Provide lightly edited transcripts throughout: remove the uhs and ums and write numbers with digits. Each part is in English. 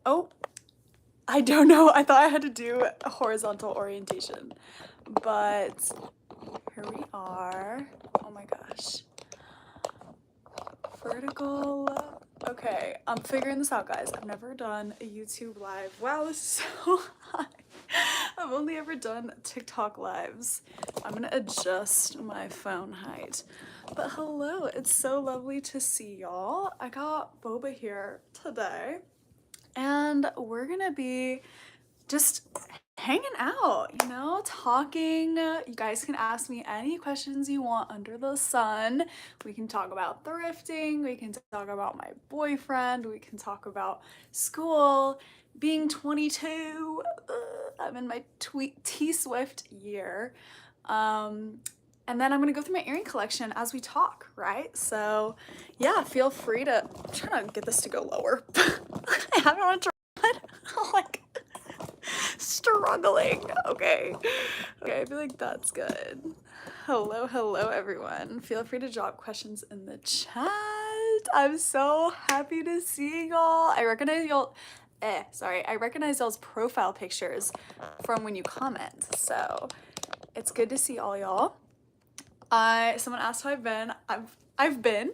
Oh, I don't know. I thought I had to do a horizontal orientation, but here we are. Oh my gosh. Vertical. Okay, I'm figuring this out, guys. I've never done a YouTube live. Wow, this is so high. I've only ever done TikTok lives. I'm gonna adjust my phone height. But hello, it's so lovely to see y'all. I got Boba here today, and we're gonna be just hanging out, you know, talking. You guys can ask me any questions you want under the sun. We can talk about thrifting, we can talk about my boyfriend, we can talk about school, being 22. I'm in my T-Swift year. And then I'm gonna go through my earring collection as we talk, right? So yeah, feel free to, I'm trying to get this to go lower. I have it on a tripod. Like, struggling. Okay, I feel like that's good. Hello everyone. Feel free to drop questions in the chat. I'm so happy to see y'all. I recognize y'all's profile pictures from when you comment, so it's good to see all y'all. Someone asked how I've been. I've been.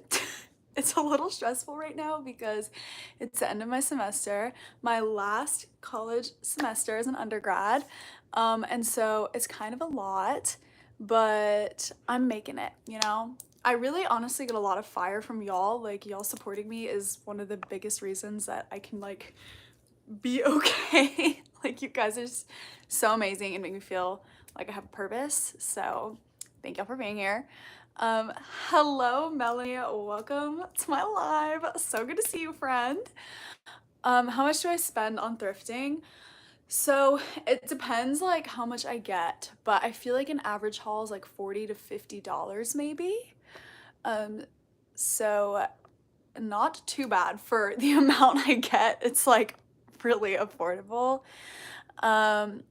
It's a little stressful right now because it's the end of my semester, my last college semester as an undergrad. And so it's kind of a lot, but I'm making it, you know? I really honestly get a lot of fire from y'all. Like, y'all supporting me is one of the biggest reasons that I can, like, be okay. Like, you guys are just so amazing and make me feel like I have a purpose. So thank y'all for being here. Hello, Melanie. Welcome to my live. So good to see you, friend. How much do I spend on thrifting? So it depends like how much I get, but I feel like an average haul is like $40 to $50 maybe. So not too bad for the amount I get. It's like really affordable. And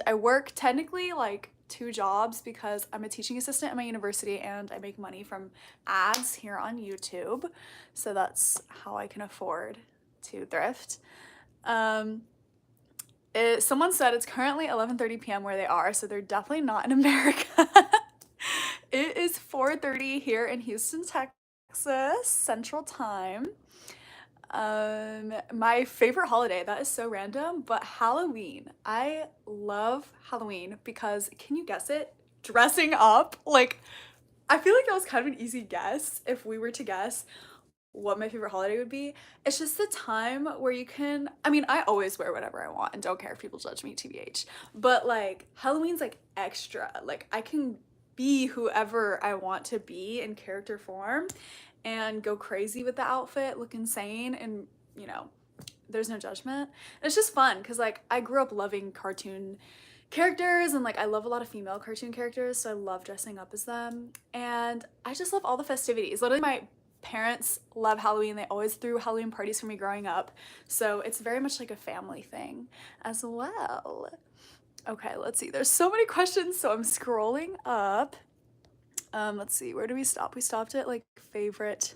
I work technically like 2 jobs because I'm a teaching assistant at my university and I make money from ads here on YouTube. So that's how I can afford to thrift. Someone said it's currently 11:30 p.m. where they are, so they're definitely not in America. It is 4:30 here in Houston, Texas, Central Time. My favorite holiday, that is so random, but Halloween. I love Halloween because, can you guess it? Dressing up. Like, I feel like that was kind of an easy guess if we were to guess what my favorite holiday would be. It's just the time where you can, I mean, I always wear whatever I want and don't care if people judge me, TBH. But like, Halloween's like extra. Like, I can be whoever I want to be in character form and go crazy with the outfit, look insane, and you know, there's no judgment. And it's just fun because like I grew up loving cartoon characters and like I love a lot of female cartoon characters, so I love dressing up as them. And I just love all the festivities. Literally, my parents love Halloween. They always threw Halloween parties for me growing up. So it's very much like a family thing as well. Okay, let's see. There's so many questions, so I'm scrolling up. Let's see, where do we stop? We stopped at like favorite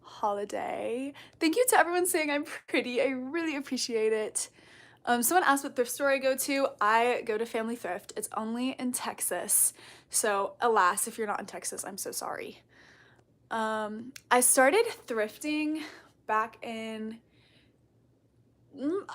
holiday. Thank you to everyone saying I'm pretty. I really appreciate it. Someone asked what thrift store I go to. I go to Family Thrift. It's only in Texas. So alas, if you're not in Texas, I'm so sorry. I started thrifting back in,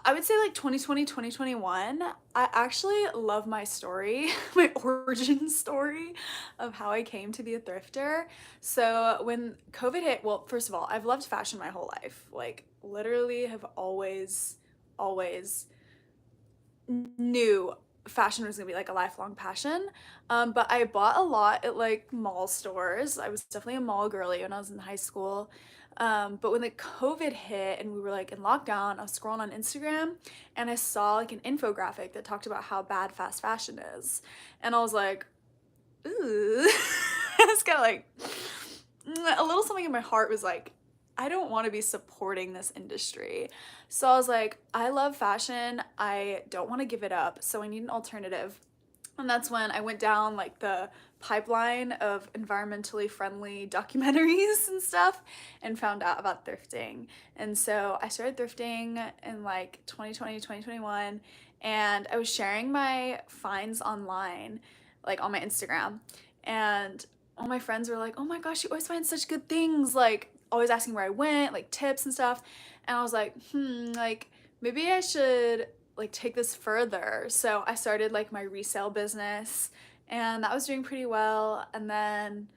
I would say like 2020, 2021. I actually love my story, my origin story of how I came to be a thrifter. So when COVID hit, well, first of all, I've loved fashion my whole life. Like literally have always knew fashion was gonna be like a lifelong passion. But I bought a lot at like mall stores. I was definitely a mall girly when I was in high school. But when the COVID hit and we were like in lockdown, I was scrolling on Instagram and I saw like an infographic that talked about how bad fast fashion is. And I was like, ooh. It's kind of like a little something in my heart was like, I don't want to be supporting this industry. So I was like, I love fashion. I don't want to give it up. So I need an alternative. And that's when I went down like the pipeline of environmentally friendly documentaries and stuff and found out about thrifting. And so I started thrifting in like 2020, 2021, and I was sharing my finds online, like on my Instagram. And all my friends were like, "Oh my gosh, you always find such good things," like always asking where I went, like tips and stuff. And I was like, like maybe I should like take this further. So I started like my resale business, and that was doing pretty well. And then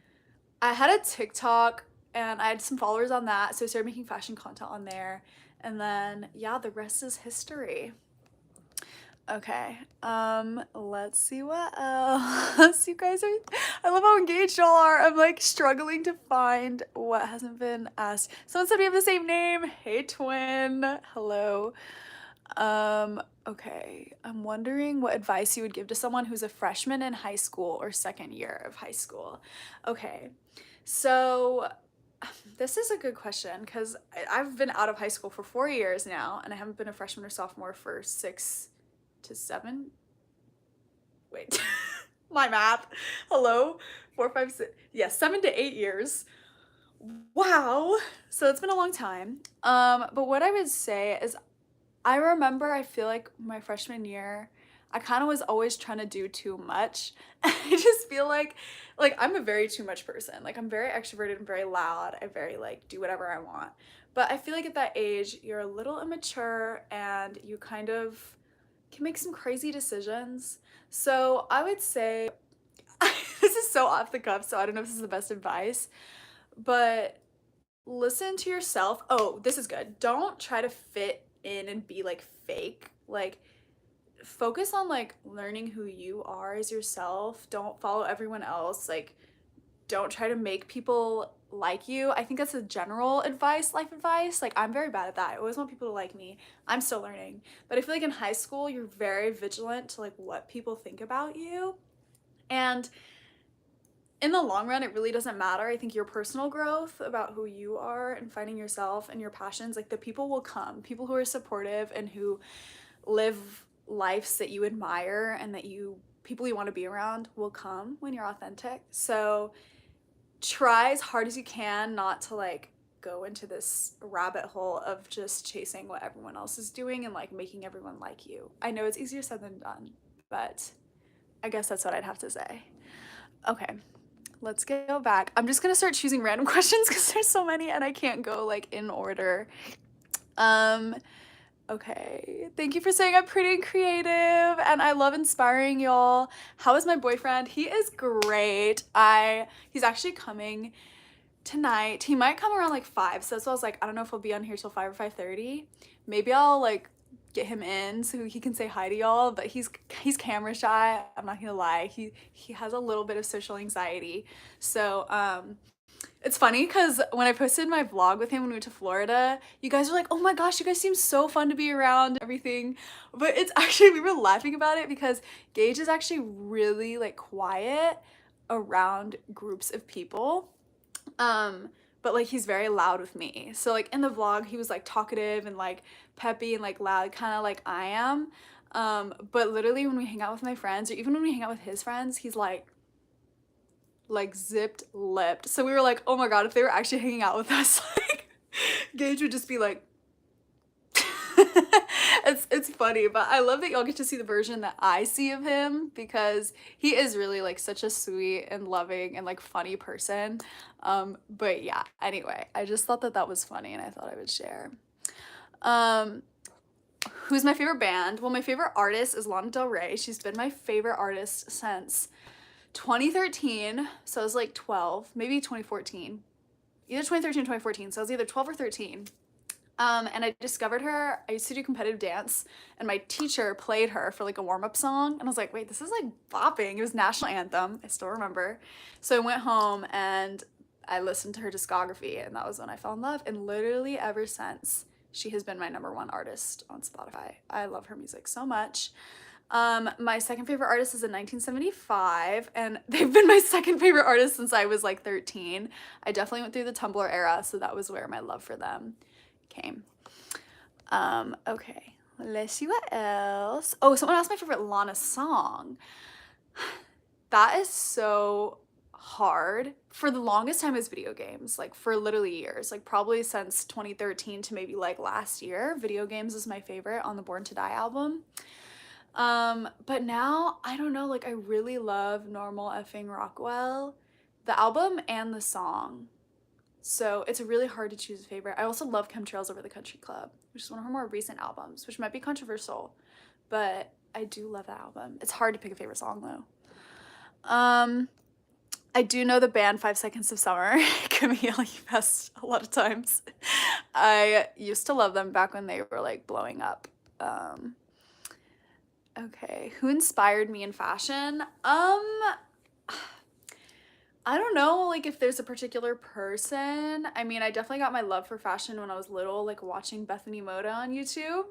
I had a TikTok and I had some followers on that, so I started making fashion content on there. And then yeah, the rest is history. Okay, let's see what else. You guys are, I love how engaged y'all are. I'm like struggling to find what hasn't been asked. Someone said we have the same name. Hey twin, hello. Okay, I'm wondering what advice you would give to someone who's a freshman in high school or second year of high school. Okay, so this is a good question because I've been out of high school for 4 years now, and I haven't been a freshman or sophomore for 6 to 7. Wait, my math. Hello, 4, 5, 6. Yeah, 7 to 8 years. Wow. So it's been a long time. But what I would say is I remember, I feel like my freshman year, I kind of was always trying to do too much. I just feel like I'm a very too much person. Like I'm very extroverted and very loud. I very like do whatever I want. But I feel like at that age, you're a little immature and you kind of can make some crazy decisions. So I would say, this is so off the cuff, so I don't know if this is the best advice, but listen to yourself. Oh, this is good. Don't try to fit in and be like fake. Like focus on like learning who you are as yourself. Don't follow everyone else. Like don't try to make people like you. I think that's a general advice, life advice. Like I'm very bad at that. I always want people to like me. I'm still learning. But I feel like in high school, you're very vigilant to like what people think about you. And in the long run, it really doesn't matter. I think your personal growth about who you are and finding yourself and your passions, like the people will come. People who are supportive and who live lives that you admire and that people you want to be around will come when you're authentic. So try as hard as you can not to like go into this rabbit hole of just chasing what everyone else is doing and like making everyone like you. I know it's easier said than done, but I guess that's what I'd have to say. Okay, let's go back. I'm just gonna start choosing random questions because there's so many and I can't go like in order. Okay, thank you for saying I'm pretty and creative and I love inspiring y'all. How is my boyfriend? He is great. He's actually coming tonight. He might come around like 5, so that's why I was like, I don't know if he'll be on here till 5 or 5:30. Maybe I'll like get him in so he can say hi to y'all, but he's camera shy. I'm not gonna lie. He has a little bit of social anxiety. So it's funny because when I posted my vlog with him when we went to Florida, you guys were like, oh my gosh, you guys seem so fun to be around and everything. But it's actually, we were laughing about it because Gage is actually really like quiet around groups of people. But like he's very loud with me. So like in the vlog, he was like talkative and like peppy and like loud, kind of like I am. But literally when we hang out with my friends, or even when we hang out with his friends, he's like zipped lipped. So we were like, oh my god, if they were actually hanging out with us, like Gage would just be like it's funny, but I love that y'all get to see the version that I see of him because he is really like such a sweet and loving and like funny person. But yeah, anyway, I just thought that that was funny and I thought I would share. Who's my favorite band? Well, my favorite artist is Lana Del Rey. She's been my favorite artist since 2013, so I was like 12, maybe 2014, either 2013 or 2014, so I was either 12 or 13. And I discovered her. I used to do competitive dance and my teacher played her for like a warm-up song and I was like, wait, this is like bopping. It was national anthem. I still remember. So I went home and I listened to her discography and that was when I fell in love, and literally ever since she has been my #1 artist on Spotify. I love her music so much. My second favorite artist is in 1975 and they've been my second favorite artist since I was like 13. I definitely went through the Tumblr era, so that was where my love for them came. Okay, let's see what else. Oh, someone asked my favorite Lana song. That is so hard. For the longest time is video games, like for literally years, like probably since 2013 to maybe like last year. Video games is my favorite on the Born to Die album. But now I don't know, like I really love Normal Effing Rockwell, the album and the song. So it's really hard to choose a favorite. I also love Chemtrails Over the Country Club, which is one of her more recent albums, which might be controversial, but I do love that album. It's hard to pick a favorite song though. I do know the band 5 Seconds of Summer. Camille, you've asked a lot of times. I used to love them back when they were like blowing up. Okay, who inspired me in fashion? I don't know, like if there's a particular person. I mean, I definitely got my love for fashion when I was little, like watching Bethany Moda on YouTube.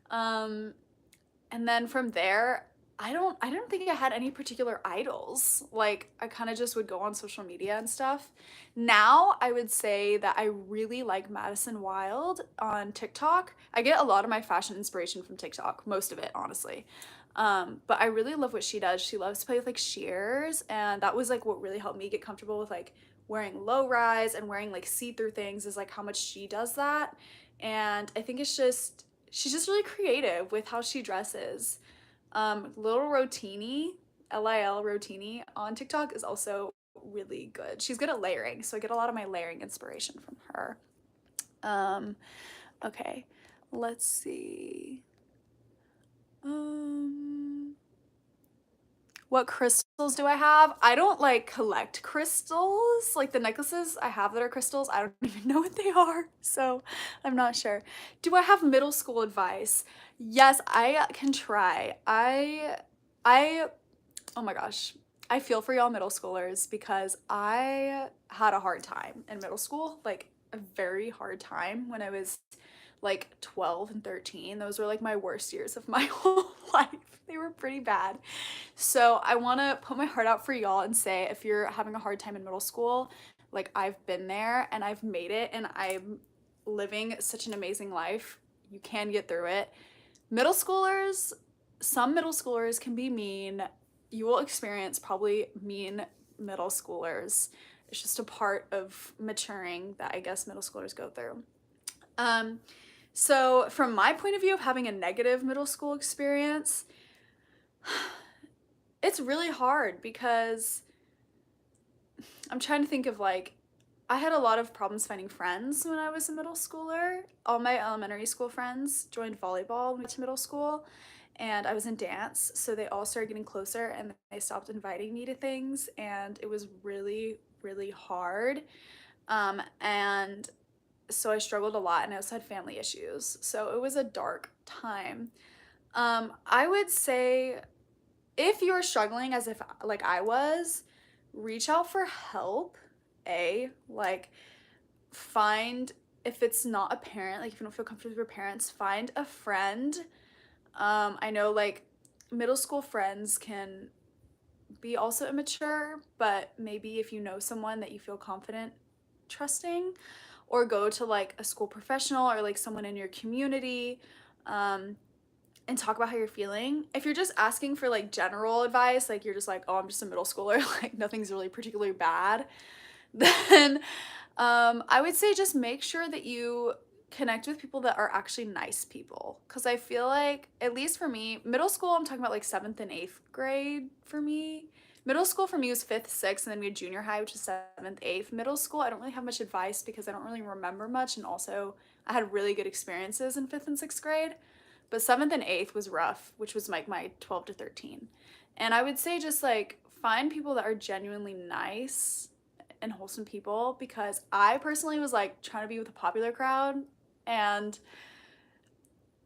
Um, and then from there, I don't think I had any particular idols. Like I kind of just would go on social media and stuff. Now I would say that I really like Madison Wild on TikTok. I get a lot of my fashion inspiration from TikTok, most of it, honestly. But I really love what she does. She loves to play with like shears, and that was like what really helped me get comfortable with like wearing low rise and wearing like see-through things, is like how much she does that. And I think it's just she's just really creative with how she dresses. Little Rotini, Lil Rotini on TikTok is also really good. She's good at layering, so I get a lot of my layering inspiration from her. Um, okay, let's see. Um, what crystals do I have? I don't like collect crystals. Like the necklaces I have that are crystals, I don't even know what they are, so I'm not sure. Do I have middle school advice? Yes, I can try. I oh my gosh. I feel for y'all middle schoolers because I had a hard time in middle school, like a very hard time when I was like 12 and 13. Those were like my worst years of my whole life. They were pretty bad. So I want to put my heart out for y'all and say if you're having a hard time in middle school, like I've been there and I've made it and I'm living such an amazing life. You can get through it. Middle schoolers, some middle schoolers can be mean. You will experience probably mean middle schoolers. It's just a part of maturing that I guess middle schoolers go through. So from my point of view of having a negative middle school experience, it's really hard because I'm trying to think of like, I had a lot of problems finding friends when I was a middle schooler. All my elementary school friends joined volleyball when we went to middle school, and I was in dance, so they all started getting closer and they stopped inviting me to things, and it was really, really hard. And so I struggled a lot, and I also had family issues, so it was a dark time. I would say if you're struggling as if like I was, reach out for help. Like find, if it's not a parent, like if you don't feel comfortable with your parents, find a friend. I know like middle school friends can be also immature, but maybe if you know someone that you feel confident trusting, or go to like a school professional or like someone in your community, and talk about how you're feeling. If you're just asking for like general advice, like you're just like, oh, I'm just a middle schooler, like nothing's really particularly bad, then I would say just make sure that you connect with people that are actually nice people. Because I feel like, at least for me, middle school, I'm talking about like 7th and 8th grade for me. Middle school for me was 5th, 6th, and then we had junior high, which is 7th, 8th. Middle school, I don't really have much advice because I don't really remember much, and also I had really good experiences in 5th and 6th grade. But 7th and 8th was rough, which was like my 12 to 13. And I would say just like find people that are genuinely nice and wholesome people, because I personally was like trying to be with a popular crowd, and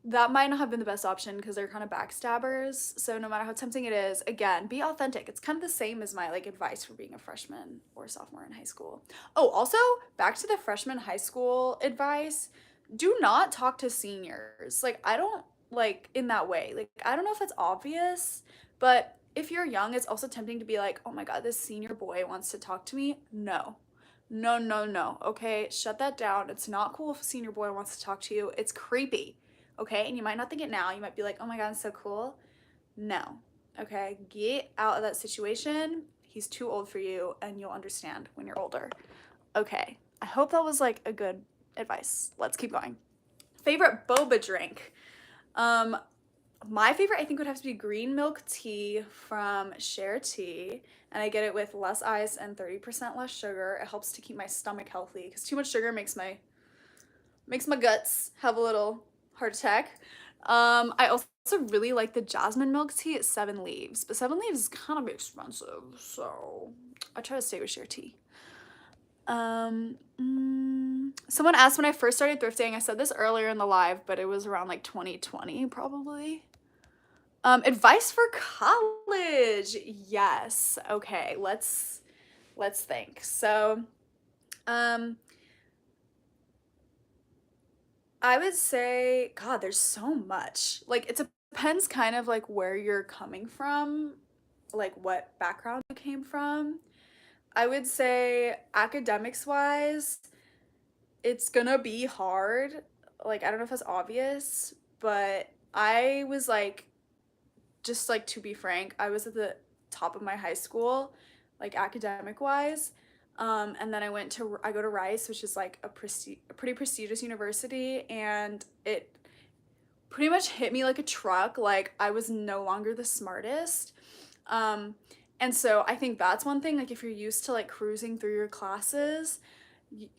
that might not have been the best option because they're kind of backstabbers. So no matter how tempting it is, again, be authentic. It's kind of the same as my like advice for being a freshman or sophomore in high school. Oh, also back to the freshman high school advice, do not talk to seniors. Like I don't like in that way. Like I don't know if that's obvious, but if you're young, it's also tempting to be like, oh my God, this senior boy wants to talk to me. No, no, no, no. Okay, shut that down. It's not cool if a senior boy wants to talk to you. It's creepy. Okay, and you might not think it now. You might be like, oh my God, it's so cool. No, Okay, get out of that situation. He's too old for you, and you'll understand when you're older. Okay, I hope that was like a good advice. Let's keep going. Favorite boba drink. Um, my favorite I think would have to be green milk tea from Share Tea, and I get it with less ice and 30% less sugar. It helps to keep my stomach healthy because too much sugar makes my guts have a little heart attack. I also really like the jasmine milk tea at 7 Leaves, but 7 Leaves is kind of expensive, so I try to stay with Share Tea. Someone asked when I first started thrifting. I said this earlier in the live, but it was around like 2020 probably. Advice for college. Yes. Okay, let's think. So, um, I would say, God, there's so much. Like, it depends kind of like where you're coming from, like what background you came from. I would say academics wise, it's gonna be hard. Like, I don't know if that's obvious, but I was like, just like to be frank, I was at the top of my high school, like academic wise. And then I go to Rice, which is like a pretty prestigious university, and it pretty much hit me like a truck. Like I was no longer the smartest. Um, and so I think that's one thing. Like if you're used to like cruising through your classes,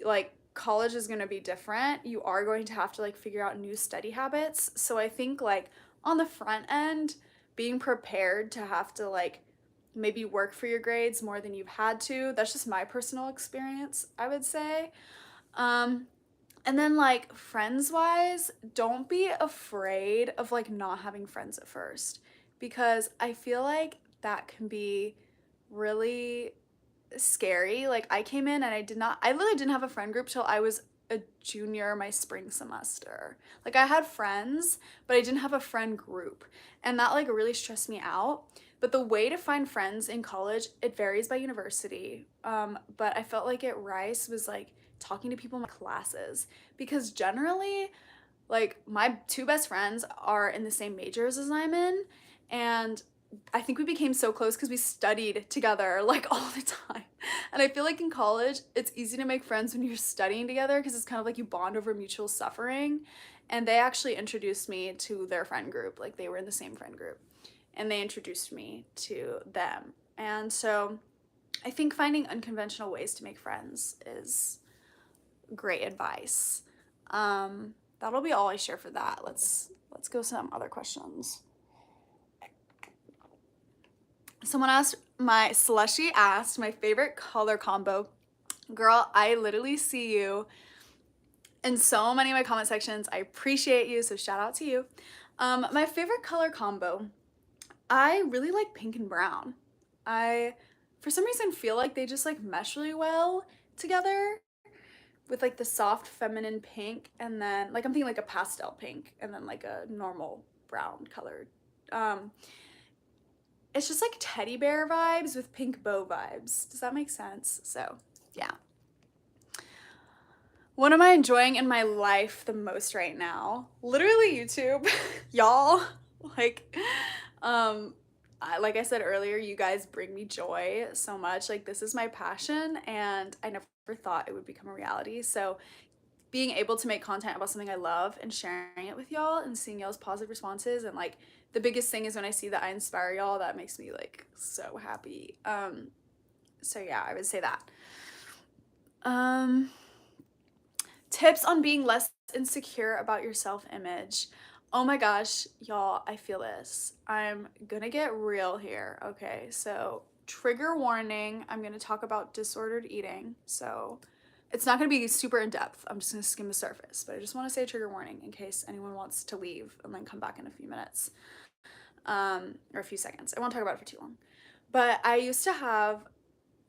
like college is going to be different. You are going to have to like figure out new study habits. So I think like on the front end, being prepared to have to like maybe work for your grades more than you've had to. That's just my personal experience, I would say. Um, and then like friends wise, don't be afraid of like not having friends at first because I feel like that can be really scary. Like I came in and I literally didn't have a friend group till I was a junior my spring semester. Like I had friends, but I didn't have a friend group. And that like really stressed me out. But the way to find friends in college, it varies by university. But I felt like at Rice was like talking to people in my classes because generally like my two best friends are in the same majors as I'm in, and I think we became so close because we studied together like all the time. And I feel like in college, it's easy to make friends when you're studying together because it's kind of like you bond over mutual suffering. And they actually introduced me to their friend group. Like they were in the same friend group and they introduced me to them. And so I think finding unconventional ways to make friends is great advice. That'll be all I share for that. Let's go some other questions. Slushy asked my favorite color combo. Girl, I literally see you in so many of my comment sections. I appreciate you, so shout out to you. My favorite color combo. I really like pink and brown. I, for some reason, feel like they just like mesh really well together with like the soft feminine pink and then like I'm thinking like a pastel pink and then like a normal brown colored. Um, it's just like teddy bear vibes with pink bow vibes. Does that make sense? So yeah. What am I enjoying in my life the most right now? Literally YouTube, y'all. Like, like I said earlier, you guys bring me joy so much. Like this is my passion, and I never thought it would become a reality. So being able to make content about something I love and sharing it with y'all and seeing y'all's positive responses, and like the biggest thing is when I see that I inspire y'all, that makes me like so happy. So yeah, I would say that. Tips on being less insecure about your self-image. Oh my gosh, y'all, I feel this. I'm gonna get real here. Okay, so trigger warning, I'm gonna talk about disordered eating. So it's not gonna be super in depth. I'm just gonna skim the surface, but I just wanna say trigger warning in case anyone wants to leave and then come back in a few minutes, or a few seconds. I won't talk about it for too long. But I used to have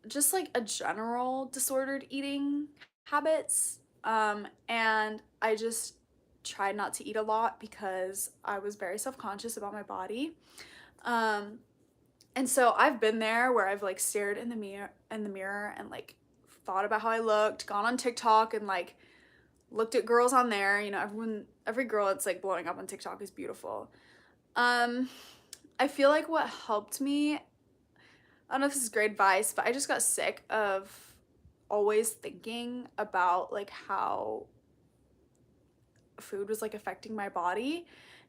just like a general disordered eating habits. And I just tried not to eat a lot because I was very self-conscious about my body. And so I've been there where I've like stared in the mirror and like thought about how I looked, gone on TikTok and like looked at girls on there. You know, every girl that's like blowing up on TikTok is beautiful. I feel like what helped me, I don't know if this is great advice, but I just got sick of always thinking about like how food was like affecting my body.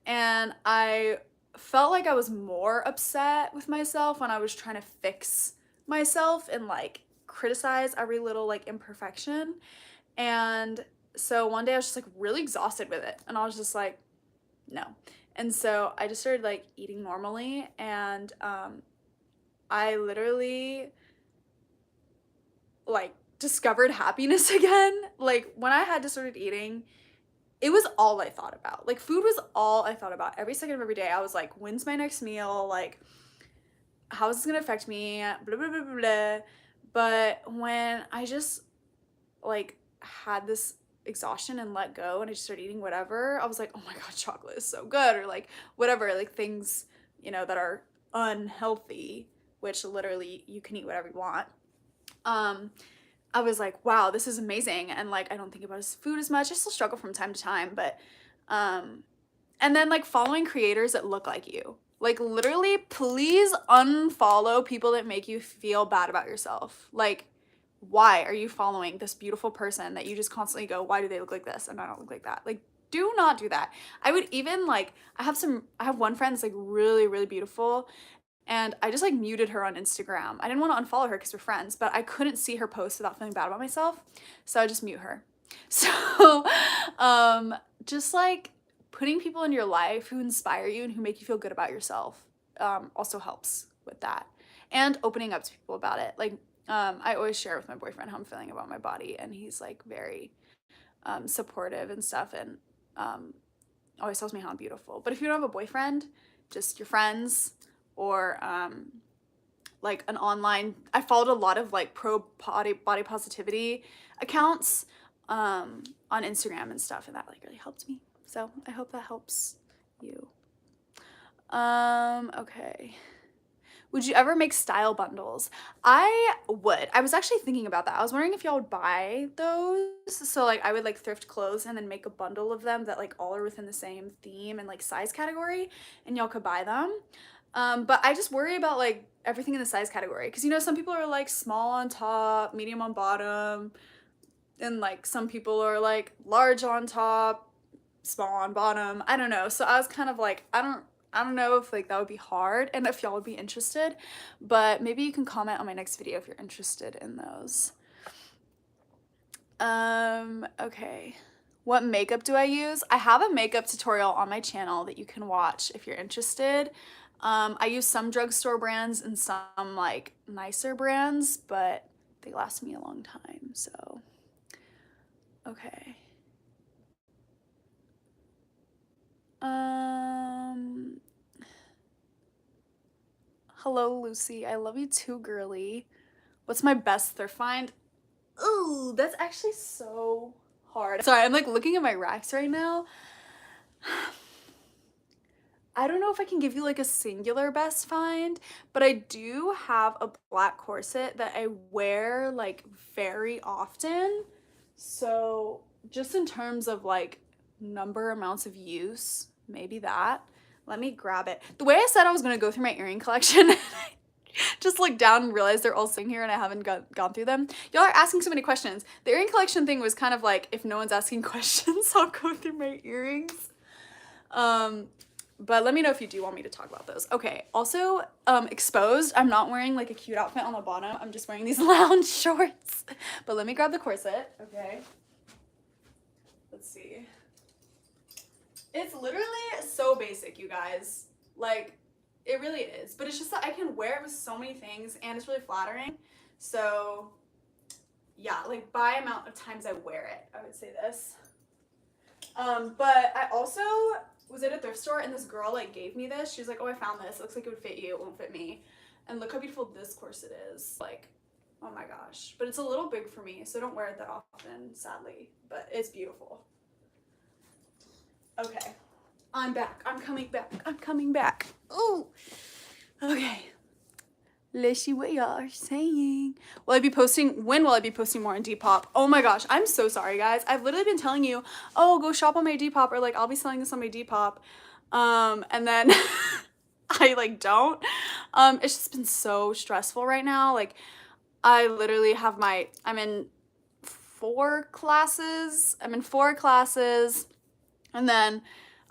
And I felt like I was more upset with myself when I was trying to fix myself and like criticize every little like imperfection. And so one day I was just like really exhausted with it. And I was just like, no. And so I just started like eating normally. And I literally like discovered happiness again. Like when I had disordered eating, it was all I thought about. Like food was all I thought about every second of every day. I was like, when's my next meal? Like, how is this gonna affect me? Blah, blah, blah, blah, blah. But when I just like had this exhaustion and let go and I just started eating whatever, I was like, oh my God, chocolate is so good. Or like whatever, like things, you know, that are unhealthy, which literally you can eat whatever you want. I was like, wow, this is amazing. And like, I don't think about food as much. I still struggle from time to time, but, and then like following creators that look like you. Like literally, please unfollow people that make you feel bad about yourself. Like, why are you following this beautiful person that you just constantly go, why do they look like this and I don't look like that? Like, do not do that. I would even like, I have one friend that's like really, really beautiful, and I just like muted her on Instagram. I didn't want to unfollow her because we're friends, but I couldn't see her post without feeling bad about myself. So I just mute her. So just like putting people in your life who inspire you and who make you feel good about yourself also helps with that. And opening up to people about it. Like I always share with my boyfriend how I'm feeling about my body, and he's like very supportive and stuff, and always tells me how I'm beautiful. But if you don't have a boyfriend, just your friends, or like an online, I followed a lot of like pro body positivity accounts on Instagram and stuff, and that like really helped me. So I hope that helps you. Okay. Would you ever make style bundles? I would. I was actually thinking about that. I was wondering if y'all would buy those. So like I would like thrift clothes and then make a bundle of them that like all are within the same theme and like size category, and y'all could buy them. But I just worry about like everything in the size category, because you know some people are like small on top, medium on bottom, and like some people are like large on top, small on bottom. I don't know. So I was kind of like, I don't know if like that would be hard and if y'all would be interested, but maybe you can comment on my next video if you're interested in those. Okay. What makeup do I use? I have a makeup tutorial on my channel that you can watch if you're interested. I use some drugstore brands and some like nicer brands, but they last me a long time, so. Okay. Hello, Lucy. I love you too, girly. What's my best thrift find? Ooh, that's actually so hard. Sorry, I'm like looking at my racks right now. I don't know if I can give you like a singular best find, but I do have a black corset that I wear like very often. So just in terms of like amounts of use, maybe that. Let me grab it. The way I said I was gonna go through my earring collection, just looked down and realized they're all sitting here and I haven't gone through them. Y'all are asking so many questions. The earring collection thing was kind of like, if no one's asking questions, I'll go through my earrings. But let me know if you do want me to talk about those. Okay, also, exposed. I'm not wearing like a cute outfit on the bottom. I'm just wearing these lounge shorts. But let me grab the corset, okay? Let's see. It's literally so basic, you guys. Like, it really is. But it's just that I can wear it with so many things and it's really flattering. So, yeah, like by amount of times I wear it, I would say this. But I also was at a thrift store and this girl like gave me this. She was like, oh, I found this. It looks like it would fit you. It won't fit me. And look how beautiful this corset is. Like, oh my gosh. But it's a little big for me, so I don't wear it that often, sadly. But it's beautiful. Okay. I'm back. I'm coming back. I'm coming back. Oh. Okay. Let's see what y'all are saying. When will I be posting more on Depop? Oh my gosh, I'm so sorry, guys. I've literally been telling you, oh, go shop on my Depop, or like I'll be selling this on my Depop. And then I like don't. It's just been so stressful right now. Like I literally have I'm in 4 classes. I'm in 4 classes, and then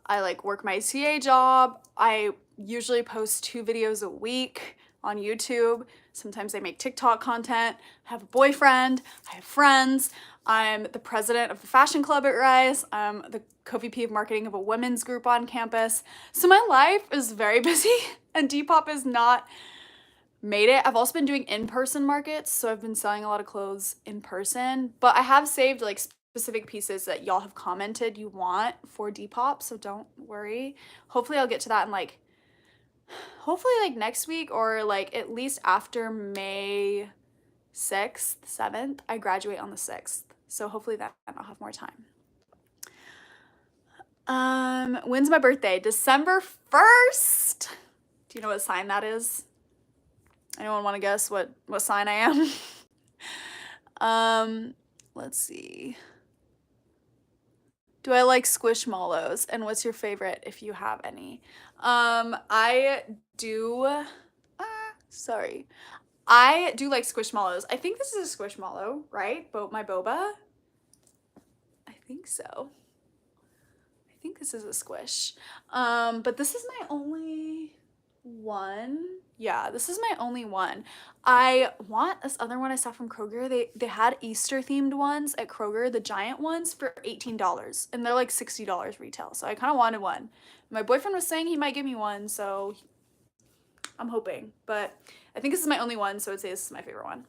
I like work my CA job. I usually post 2 videos a week on YouTube. Sometimes I make TikTok content. I have a boyfriend. I have friends. I'm the president of the fashion club at Rice. I'm the co-VP of marketing of a women's group on campus. So my life is very busy, and Depop is not made it. I've also been doing in-person markets, so I've been selling a lot of clothes in person, but I have saved like specific pieces that y'all have commented you want for Depop, so don't worry. Hopefully I'll get to that in like hopefully like next week, or like at least after May 6th, 7th. I graduate on the 6th. So hopefully that I'll have more time. When's my birthday? December 1st. Do you know what sign that is? Anyone want to guess what sign I am? Let's see. Do I like squishmallows? And what's your favorite if you have any? I do. Sorry. I do like squishmallows. I think this is a squishmallow, right? My boba. I think so. I think this is a squish. But this is my only one. Yeah, this is my only one. I want this other one I saw from Kroger. They had Easter themed ones at Kroger, the giant ones for $18, and they're like $60 retail. So I kind of wanted one. My boyfriend was saying he might give me one, so I'm hoping. But I think this is my only one, so I'd say this is my favorite one.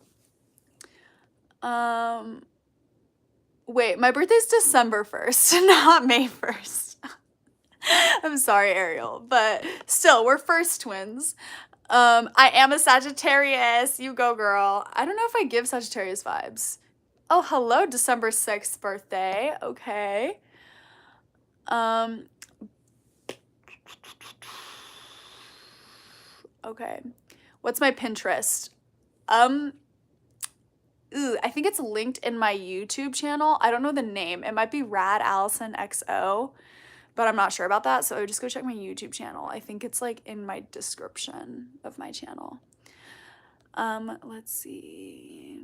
Wait, my birthday's December 1st, not May 1st. I'm sorry, Ariel, but still, we're first twins. I am a Sagittarius. You go, girl. I don't know if I give Sagittarius vibes. Oh, hello, December 6th birthday. Okay. Okay. What's my Pinterest? I think it's linked in my YouTube channel. I don't know the name. It might be Rad Allison XO, but I'm not sure about that. So just go check my YouTube channel. I think it's like in my description of my channel. Let's see.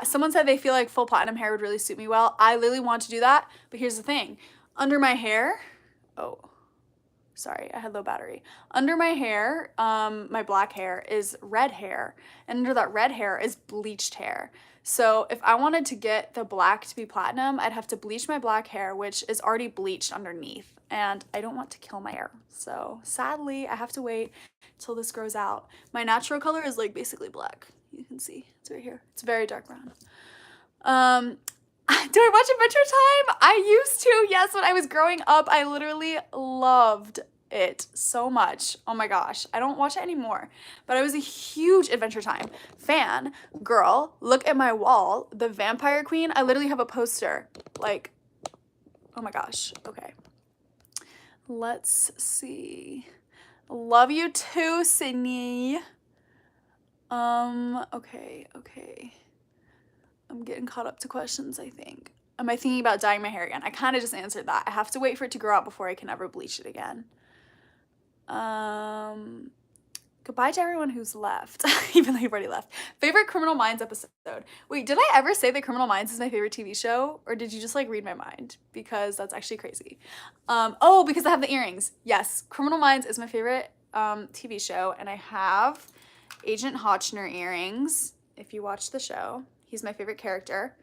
Someone said they feel like full platinum hair would really suit me well. I literally want to do that, but here's the thing. Under my hair, sorry, I had low battery. Under my hair, my black hair is red hair, and under that red hair is bleached hair. So if I wanted to get the black to be platinum, I'd have to bleach my black hair, which is already bleached underneath, and I don't want to kill my hair. So sadly, I have to wait till this grows out. My natural color is like basically black. You can see, it's right here. It's very dark brown. Do I watch Adventure Time? I used to, yes, when I was growing up. I literally loved it so much. Oh my gosh, I don't watch it anymore, but I was a huge Adventure Time fan. Girl, look at my wall. The Vampire Queen, I literally have a poster. Like, oh my gosh. Okay. Let's see. Love you too, Sydney. Okay. I'm getting caught up to questions, I think. Am I thinking about dyeing my hair again? I kind of just answered that. I have to wait for it to grow out before I can ever bleach it again. Goodbye to everyone who's left, even though you've already left. Favorite Criminal Minds episode. Wait, did I ever say that Criminal Minds is my favorite TV show? Or did you just like read my mind? Because that's actually crazy. Oh, because I have the earrings. Yes, Criminal Minds is my favorite TV show, and I have Agent Hotchner earrings. If you watch the show, he's my favorite character.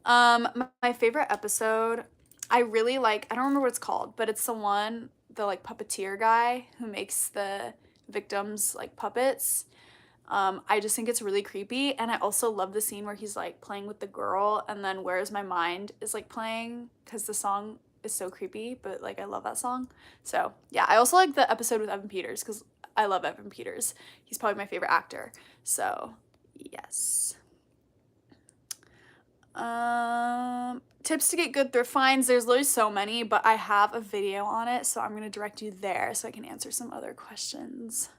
My favorite episode, I really like, I don't remember what it's called, but it's the like puppeteer guy who makes the victims like puppets. I just think it's really creepy, and I also love the scene where he's like playing with the girl, and then Where's My Mind is like playing, because the song is so creepy, but like I love that song. So yeah, I also like the episode with Evan Peters, because I love Evan Peters. He's probably my favorite actor. So yes. Tips to get good thrift finds. There's literally so many, but I have a video on it, so I'm going to direct you there so I can answer some other questions.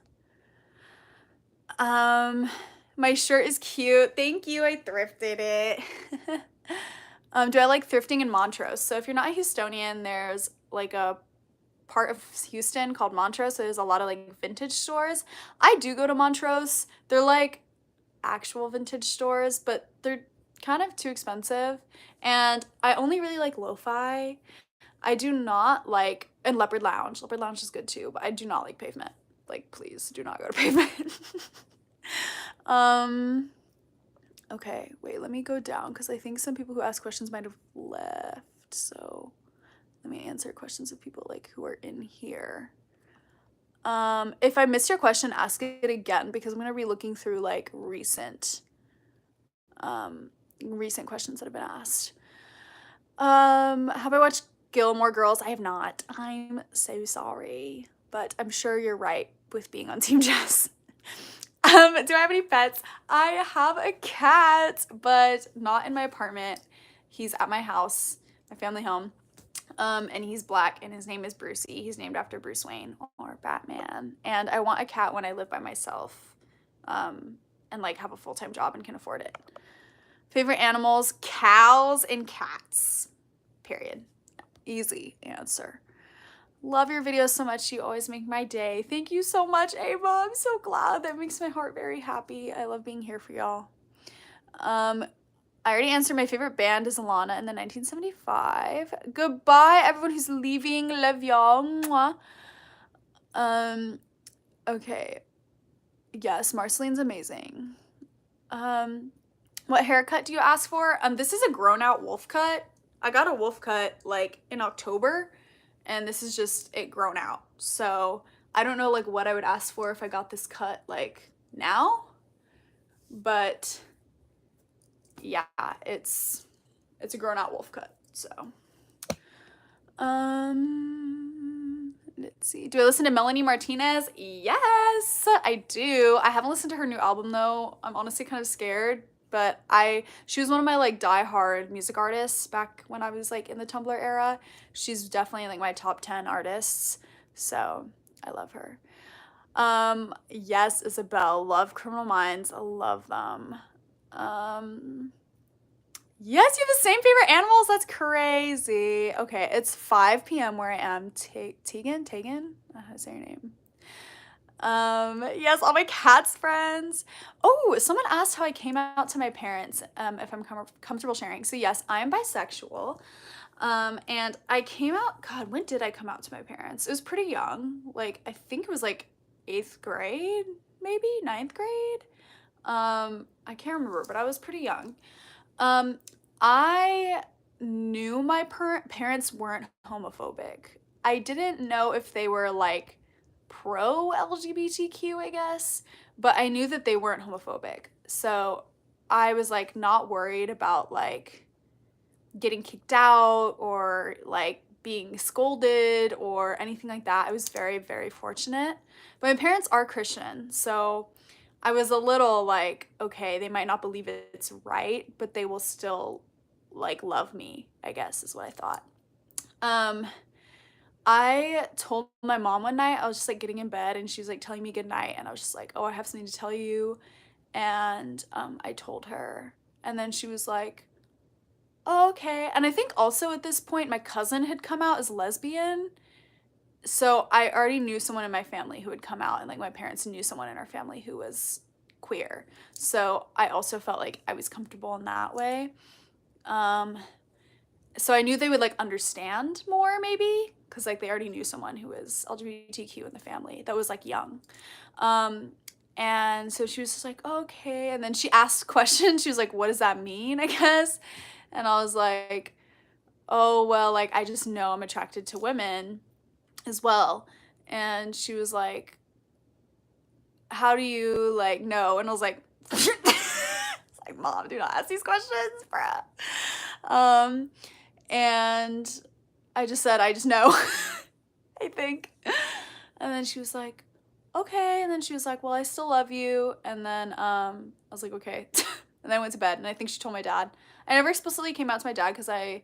My shirt is cute. Thank you. I thrifted it. Do I like thrifting in Montrose? So if you're not a Houstonian, there's like a part of Houston called Montrose, so there's a lot of like vintage stores. I do go to Montrose. They're like actual vintage stores, but they're kind of too expensive. And I only really like lo-fi. I do not like, and Leopard Lounge. Leopard Lounge is good too, but I do not like Pavement. Like, please do not go to Pavement. Okay, wait, let me go down because I think some people who asked questions might have left. So let me answer questions of people like who are in here. If I missed your question, ask it again because I'm gonna be looking through like recent questions that have been asked. Have I watched Gilmore Girls? I have not. I'm so sorry, but I'm sure you're right with being on Team Jess. Do I have any pets? I have a cat, but not in my apartment. He's at my house, my family home. And he's black and his name is Brucey. He's named after Bruce Wayne or Batman. And I want a cat when I live by myself, and like have a full-time job and can afford it. Favorite animals, cows and cats, period. Easy answer. Love your videos so much. You always make my day. Thank you so much, Ava. I'm so glad. That makes my heart very happy. I love being here for y'all. I already answered. My favorite band is Alana in the 1975. Goodbye, everyone who's leaving. Love y'all. Mwah. Okay. Yes, Marceline's amazing. What haircut do you ask for? This is a grown out wolf cut. I got a wolf cut like in October, and this is just it grown out. So I don't know like what I would ask for if I got this cut like now, but yeah, it's a grown out wolf cut. So let's see. Do I listen to Melanie Martinez? Yes, I do. I haven't listened to her new album though. I'm honestly kind of scared, but she was one of my like diehard music artists back when I was like in the Tumblr era. She's definitely like my top 10 artists. So I love her. Yes, Isabel. Love Criminal Minds. I love them. Yes, you have the same favorite animals. That's crazy. Okay, it's 5 p.m. where I am. Tegan? How to say your name? Yes, all my cats friends. Oh, someone asked how I came out to my parents, if I'm comfortable sharing. So yes, I am bisexual. And I came out, God, when did I come out to my parents? It was pretty young. Like, I think it was like 8th grade, maybe 9th grade. I can't remember, but I was pretty young. I knew my parents weren't homophobic. I didn't know if they were like pro LGBTQ, I guess, but I knew that they weren't homophobic. So I was like not worried about like getting kicked out or like being scolded or anything like that. I was very, very fortunate. But my parents are Christian, so I was a little like, okay, they might not believe it's right, but they will still like love me, I guess is what I thought. I told my mom one night, I was just like getting in bed and she was like telling me good night, and I was just like, oh, I have something to tell you. And I told her, and then she was like, oh, okay. And I think also at this point my cousin had come out as lesbian. So I already knew someone in my family who had come out, and like my parents knew someone in our family who was queer. So I also felt like I was comfortable in that way. So I knew they would like understand more maybe, because like they already knew someone who was LGBTQ in the family that was like young. And so she was just like, oh, okay. And then she asked questions. She was like, what does that mean, I guess? And I was like, oh, well, like I just know I'm attracted to women as well. And she was like, how do you like know? And I was like, it's like, mom, do not ask these questions, bruh. And I just said, I just know, I think. And then she was like, okay. And then she was like, well, I still love you. And then I was like, okay. And then I went to bed, and I think she told my dad. I never explicitly came out to my dad because I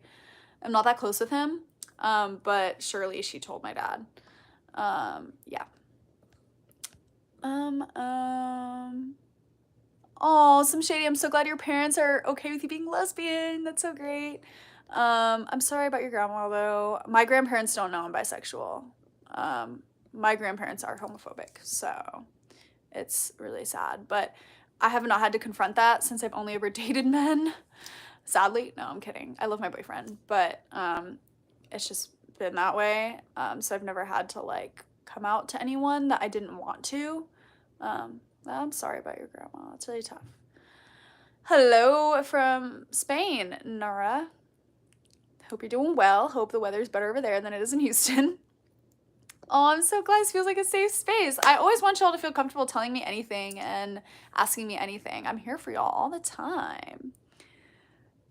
am not that close with him. But surely she told my dad. Yeah. Oh, some shady. I'm so glad your parents are okay with you being lesbian. That's so great. I'm sorry about your grandma though. My grandparents don't know I'm bisexual. My grandparents are homophobic, so it's really sad. But I have not had to confront that since I've only ever dated men. Sadly, no, I'm kidding. I love my boyfriend, but it's just been that way. So I've never had to like come out to anyone that I didn't want to. I'm sorry about your grandma. It's really tough. Hello from Spain, Nora. Hope you're doing well. Hope the weather's better over there than it is in Houston. Oh, I'm so glad this feels like a safe space. I always want y'all to feel comfortable telling me anything and asking me anything. I'm here for y'all all the time.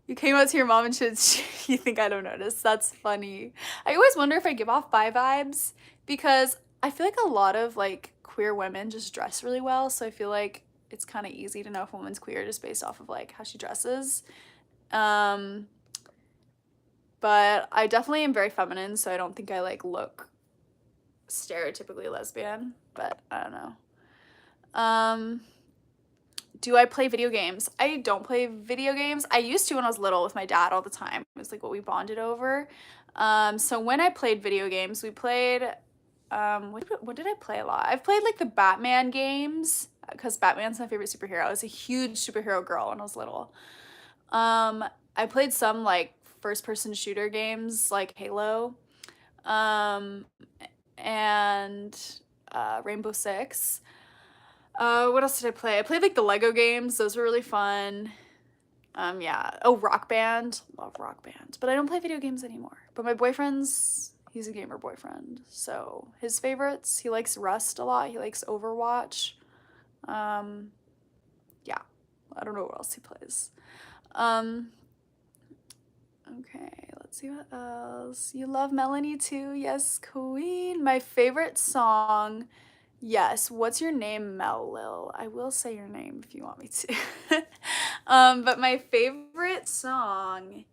You came out to your mom and you think I don't notice. That's funny. I always wonder if I give off bi vibes because I feel like a lot of like queer women just dress really well. So I feel like it's kind of easy to know if a woman's queer just based off of like how she dresses. But I definitely am very feminine, so I don't think I like look stereotypically lesbian, but I don't know. Do I play video games? I don't play video games. I used to when I was little with my dad all the time. It was like what we bonded over. So when I played video games, we played, what did I play a lot? I've played like the Batman games because Batman's my favorite superhero. I was a huge superhero girl when I was little. I played some like first person shooter games like Halo, and Rainbow Six. What else did I play? I played like the Lego games. Those were really fun. Yeah. Oh, Rock Band. Love Rock Band. But I don't play video games anymore. But my boyfriend's, he's a gamer boyfriend. So his favorites, he likes Rust a lot. He likes Overwatch. Yeah. I don't know what else he plays. Okay, let's see what else. You love Melanie too? Yes, queen. My favorite song. Yes, what's your name, Mel Lil? I will say your name if you want me to. But my favorite song,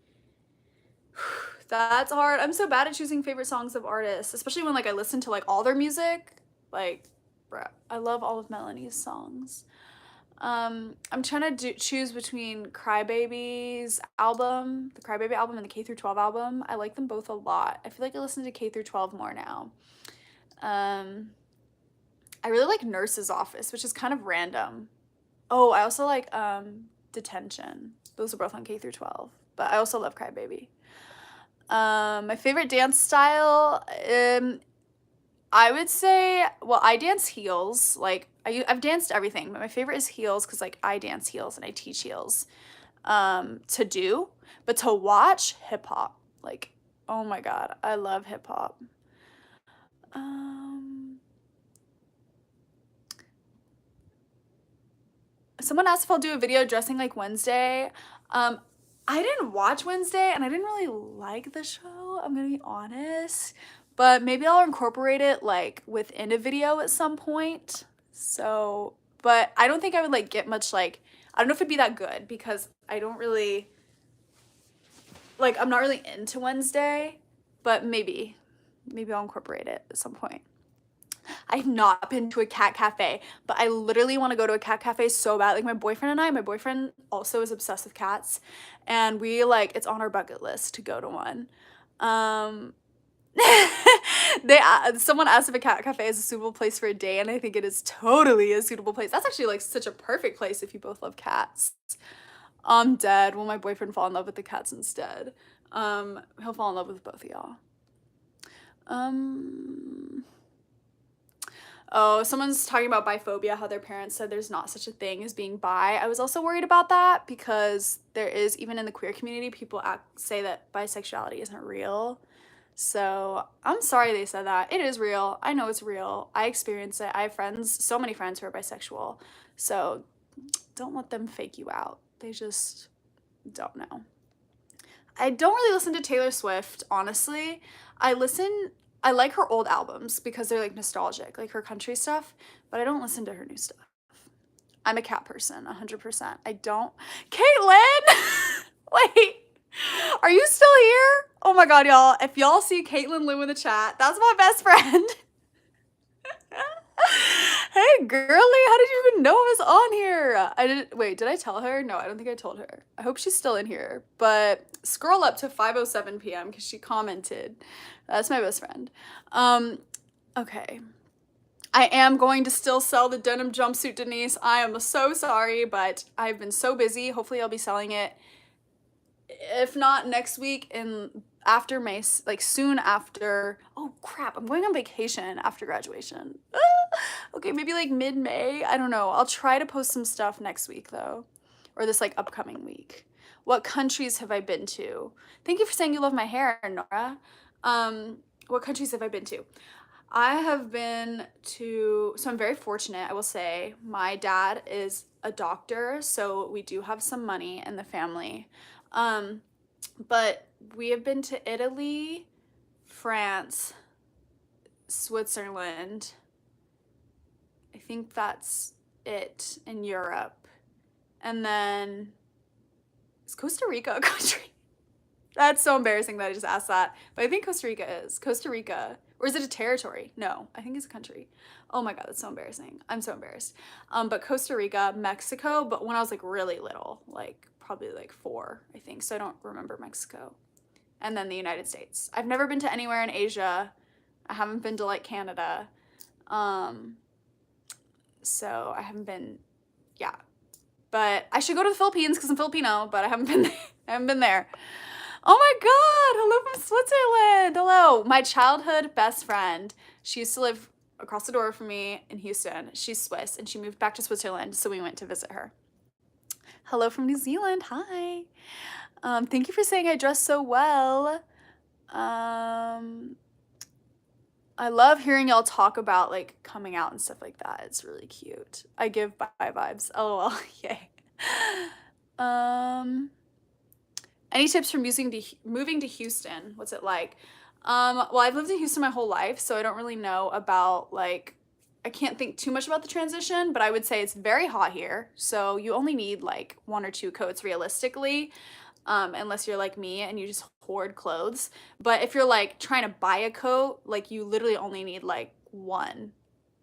that's hard. I'm so bad at choosing favorite songs of artists, especially when like I listen to like all their music. Like, bruh, I love all of Melanie's songs. I'm trying to choose between Crybaby's album, the Crybaby album, and the K through 12 album. I like them both a lot. I feel like I listen to K through 12 more now. I really like Nurse's Office, which is kind of random. Oh, I also like Detention. Those are both on K through 12. But I also love Crybaby. My favorite dance style, I would say, well, I dance heels. Like, I've danced everything, but my favorite is heels because, like, I dance heels and I teach heels to do. But to watch, hip-hop. Like, oh my God, I love hip-hop. Someone asked if I'll do a video dressing like Wednesday. I didn't watch Wednesday and I didn't really like the show, I'm gonna be honest. But maybe I'll incorporate it like within a video at some point. So, but I don't think I would like get much like, I don't know if it'd be that good because I don't really, like I'm not really into Wednesday, but maybe I'll incorporate it at some point. I've not been to a cat cafe, but I literally want to go to a cat cafe so bad. Like my boyfriend also is obsessed with cats and we like, it's on our bucket list to go to one. Someone asked if a cat cafe is a suitable place for a day, and I think it is totally a suitable place. That's actually like such a perfect place if you both love cats. I'm dead. Will my boyfriend fall in love with the cats instead? He'll fall in love with both of y'all. Oh, someone's talking about biphobia, how their parents said there's not such a thing as being bi. I was also worried about that because there is, even in the queer community, people say that bisexuality isn't real. So I'm sorry they said that. It is real. I know it's real. I experience it. I have friends, so many friends who are bisexual. So don't let them fake you out. They just don't know. I don't really listen to Taylor Swift, honestly. I like her old albums because they're like nostalgic, like her country stuff, but I don't listen to her new stuff. I'm a cat person, 100%. I don't. Caitlin! Wait, are you still here? Oh my God, y'all. If y'all see Caitlin Liu in the chat, that's my best friend. Hey, girly, how did you even know I was on here? Wait, did I tell her? No, I don't think I told her. I hope she's still in here. But scroll up to 5:07 p.m. because she commented. That's my best friend. Okay. I am going to still sell the denim jumpsuit, Denise. I am so sorry, but I've been so busy. Hopefully I'll be selling it, if not next week, in after May, like soon after. Oh crap, I'm going on vacation after graduation. Okay, maybe like mid-May. I don't know. I'll try to post some stuff next week though, or this like upcoming week. What countries have I been to? Thank you for saying you love my hair, Nora. What countries have I been to? I have been to, so I'm very fortunate, I will say. My dad is a doctor, so we do have some money in the family. But we have been to Italy, France, Switzerland. I think that's it in Europe. And then, is Costa Rica a country? That's so embarrassing that I just asked that. But I think Costa Rica is. Costa Rica. Or is it a territory? No, I think it's a country. Oh my God, that's so embarrassing. I'm so embarrassed. But Costa Rica, Mexico, but when I was like really little, like probably like 4, I think. So I don't remember Mexico. And then the United States. I've never been to anywhere in Asia. I haven't been to like Canada. So I haven't been, yeah. But I should go to the Philippines because I'm Filipino, but I haven't been there. I haven't been there. Oh my God, hello from Switzerland. Hello, my childhood best friend. She used to live across the door from me in Houston. She's Swiss and she moved back to Switzerland, so we went to visit her. Hello from New Zealand. Hi. Thank you for saying I dress so well. I love hearing y'all talk about like coming out and stuff like that. It's really cute. I give bi vibes. LOL. Yay. Any tips from moving to Houston? What's it like? Well, I've lived in Houston my whole life, so I don't really know about like, I can't think too much about the transition, but I would say it's very hot here. So you only need like 1 or 2 coats realistically, unless you're like me and you just hoard clothes. But if you're like trying to buy a coat, like you literally only need like 1,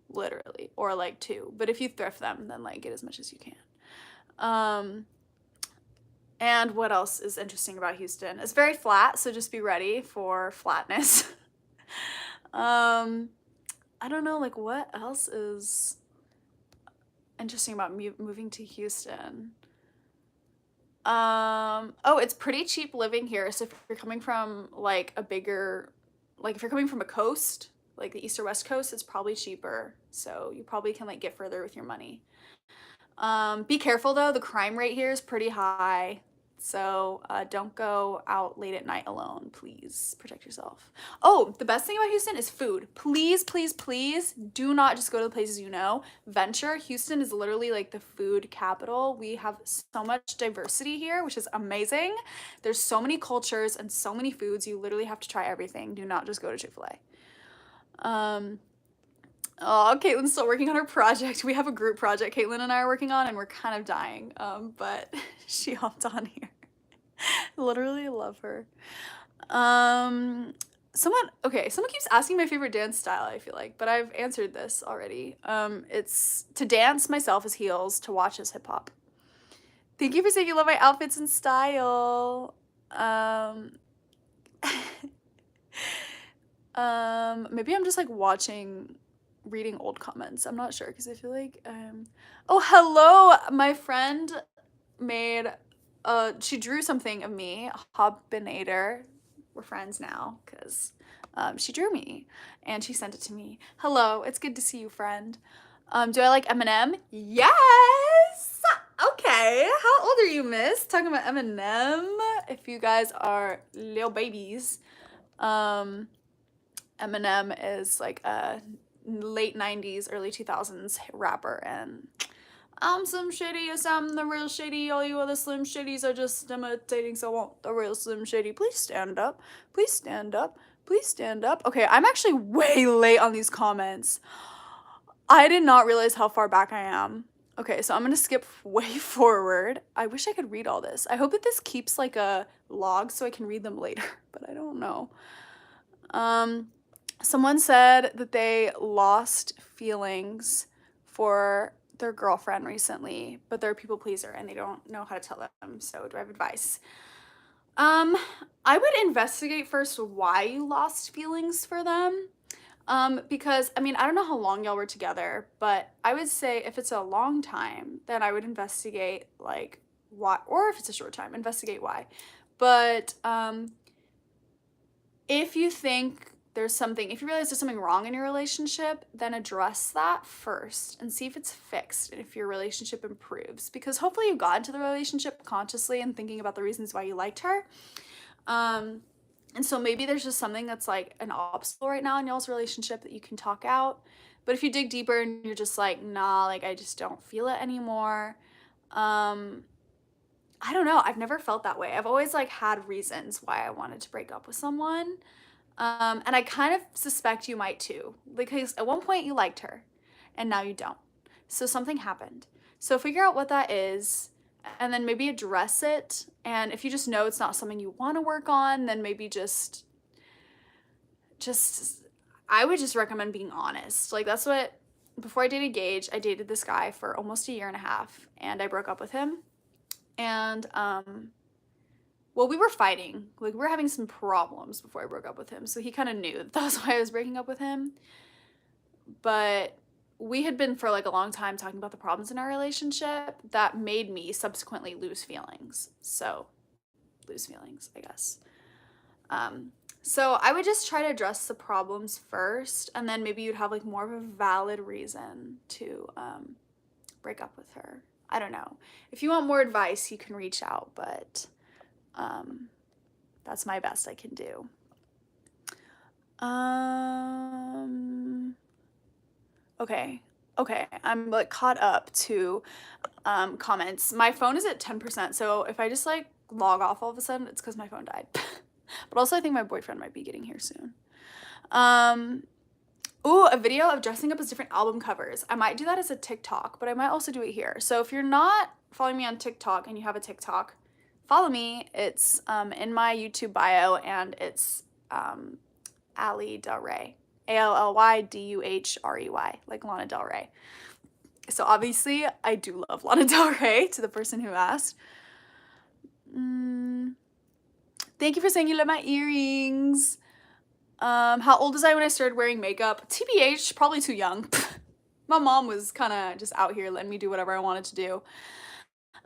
literally, or like 2. But if you thrift them, then like get as much as you can. And what else is interesting about Houston? It's very flat, so just be ready for flatness. I don't know, like what else is interesting about moving to Houston? Oh, it's pretty cheap living here. So if you're coming from like a bigger, like if you're coming from a coast, like the east or west coast, it's probably cheaper. So you probably can like get further with your money. Be careful though, the crime rate here is pretty high. So don't go out late at night alone. Please protect yourself. Oh, the best thing about Houston is food. Please, please, please do not just go to the places you know. Venture. Houston is literally like the food capital. We have so much diversity here, which is amazing. There's so many cultures and so many foods. You literally have to try everything. Do not just go to Chick-fil-A. Oh, Caitlin's still working on her project. We have a group project Caitlin and I are working on, and we're kind of dying. But she hopped on here. Literally love her. Someone keeps asking my favorite dance style, I feel like, but I've answered this already. It's to dance myself is heels, to watch is hip hop. Thank you for saying you love my outfits and style. Maybe I'm just like reading old comments. I'm not sure because I feel like oh, hello, my friend made she drew something of me, Hobbinator. We're friends now because she drew me and she sent it to me. Hello, it's good to see you, friend. Do I like Eminem? Yes. Okay, how old are you, miss? Talking about Eminem. If you guys are little babies, Eminem is like a late 90s, early 2000s rapper, and I'm Slim Shady, yes, I'm the real Shady. All you other Slim Shadys are just imitating, so I want the real Slim Shady. Please stand up. Please stand up. Please stand up. Okay, I'm actually way late on these comments. I did not realize how far back I am. Okay, so I'm gonna skip way forward. I wish I could read all this. I hope that this keeps like a log so I can read them later, but I don't know. Someone said that they lost feelings for their girlfriend recently, but they're a people pleaser and they don't know how to tell them. So, do I have advice? Um, I would investigate first why you lost feelings for them. Because I mean, I don't know how long y'all were together, but I would say if it's a long time, then I would investigate like why, or if it's a short time, investigate why. But if you think there's something, if you realize there's something wrong in your relationship, then address that first and see if it's fixed and if your relationship improves. Because hopefully you got into the relationship consciously and thinking about the reasons why you liked her. And so maybe there's just something that's like an obstacle right now in y'all's relationship that you can talk out. But if you dig deeper and you're just like, nah, like I just don't feel it anymore. I don't know. I've never felt that way. I've always like had reasons why I wanted to break up with someone. And I kind of suspect you might too, because at one point you liked her and now you don't. So something happened. So figure out what that is and then maybe address it. And if you just know it's not something you want to work on, then maybe just I would just recommend being honest. Like that's what before I dated Gage, I dated this guy for almost a year and a half and I broke up with him. And well, we were fighting. Like we were having some problems before I broke up with him. So he kind of knew that was why I was breaking up with him. But we had been for like a long time talking about the problems in our relationship that made me subsequently lose feelings. So lose feelings, I guess. So I would just try to address the problems first, and then maybe you'd have like more of a valid reason to break up with her. I don't know. If you want more advice, you can reach out, but that's my best I can do. Okay, I'm like caught up to comments. My phone is at 10%, so if I just like log off all of a sudden, it's because my phone died. But also I think my boyfriend might be getting here soon. Ooh, a video of dressing up as different album covers. I might do that as a TikTok, but I might also do it here. So if you're not following me on TikTok and you have a TikTok, follow me. It's in my YouTube bio and it's Allie Del Rey. ALLYDUHREY, like Lana Del Rey. So obviously I do love Lana Del Rey, to the person who asked. Thank you for saying you love my earrings. How old was I when I started wearing makeup? TBH, probably too young. My mom was kind of just out here letting me do whatever I wanted to do.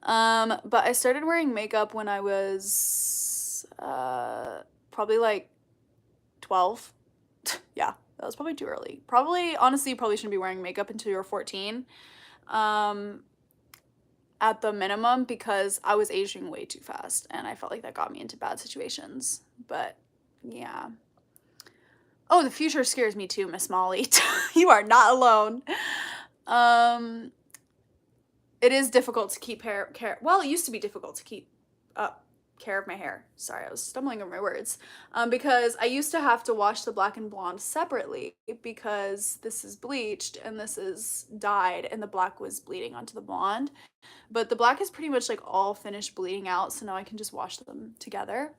But I started wearing makeup when I was probably like 12. Yeah, that was probably too early. Probably, honestly, you probably shouldn't be wearing makeup until you're 14. At the minimum, because I was aging way too fast and I felt like that got me into bad situations. But yeah. Oh, the future scares me too, Miss Molly. You are not alone. It is difficult to keep care. Well, it used to be difficult to keep care of my hair. Sorry, I was stumbling over my words. Because I used to have to wash the black and blonde separately because this is bleached and this is dyed and the black was bleeding onto the blonde. But the black is pretty much like all finished bleeding out, so now I can just wash them together.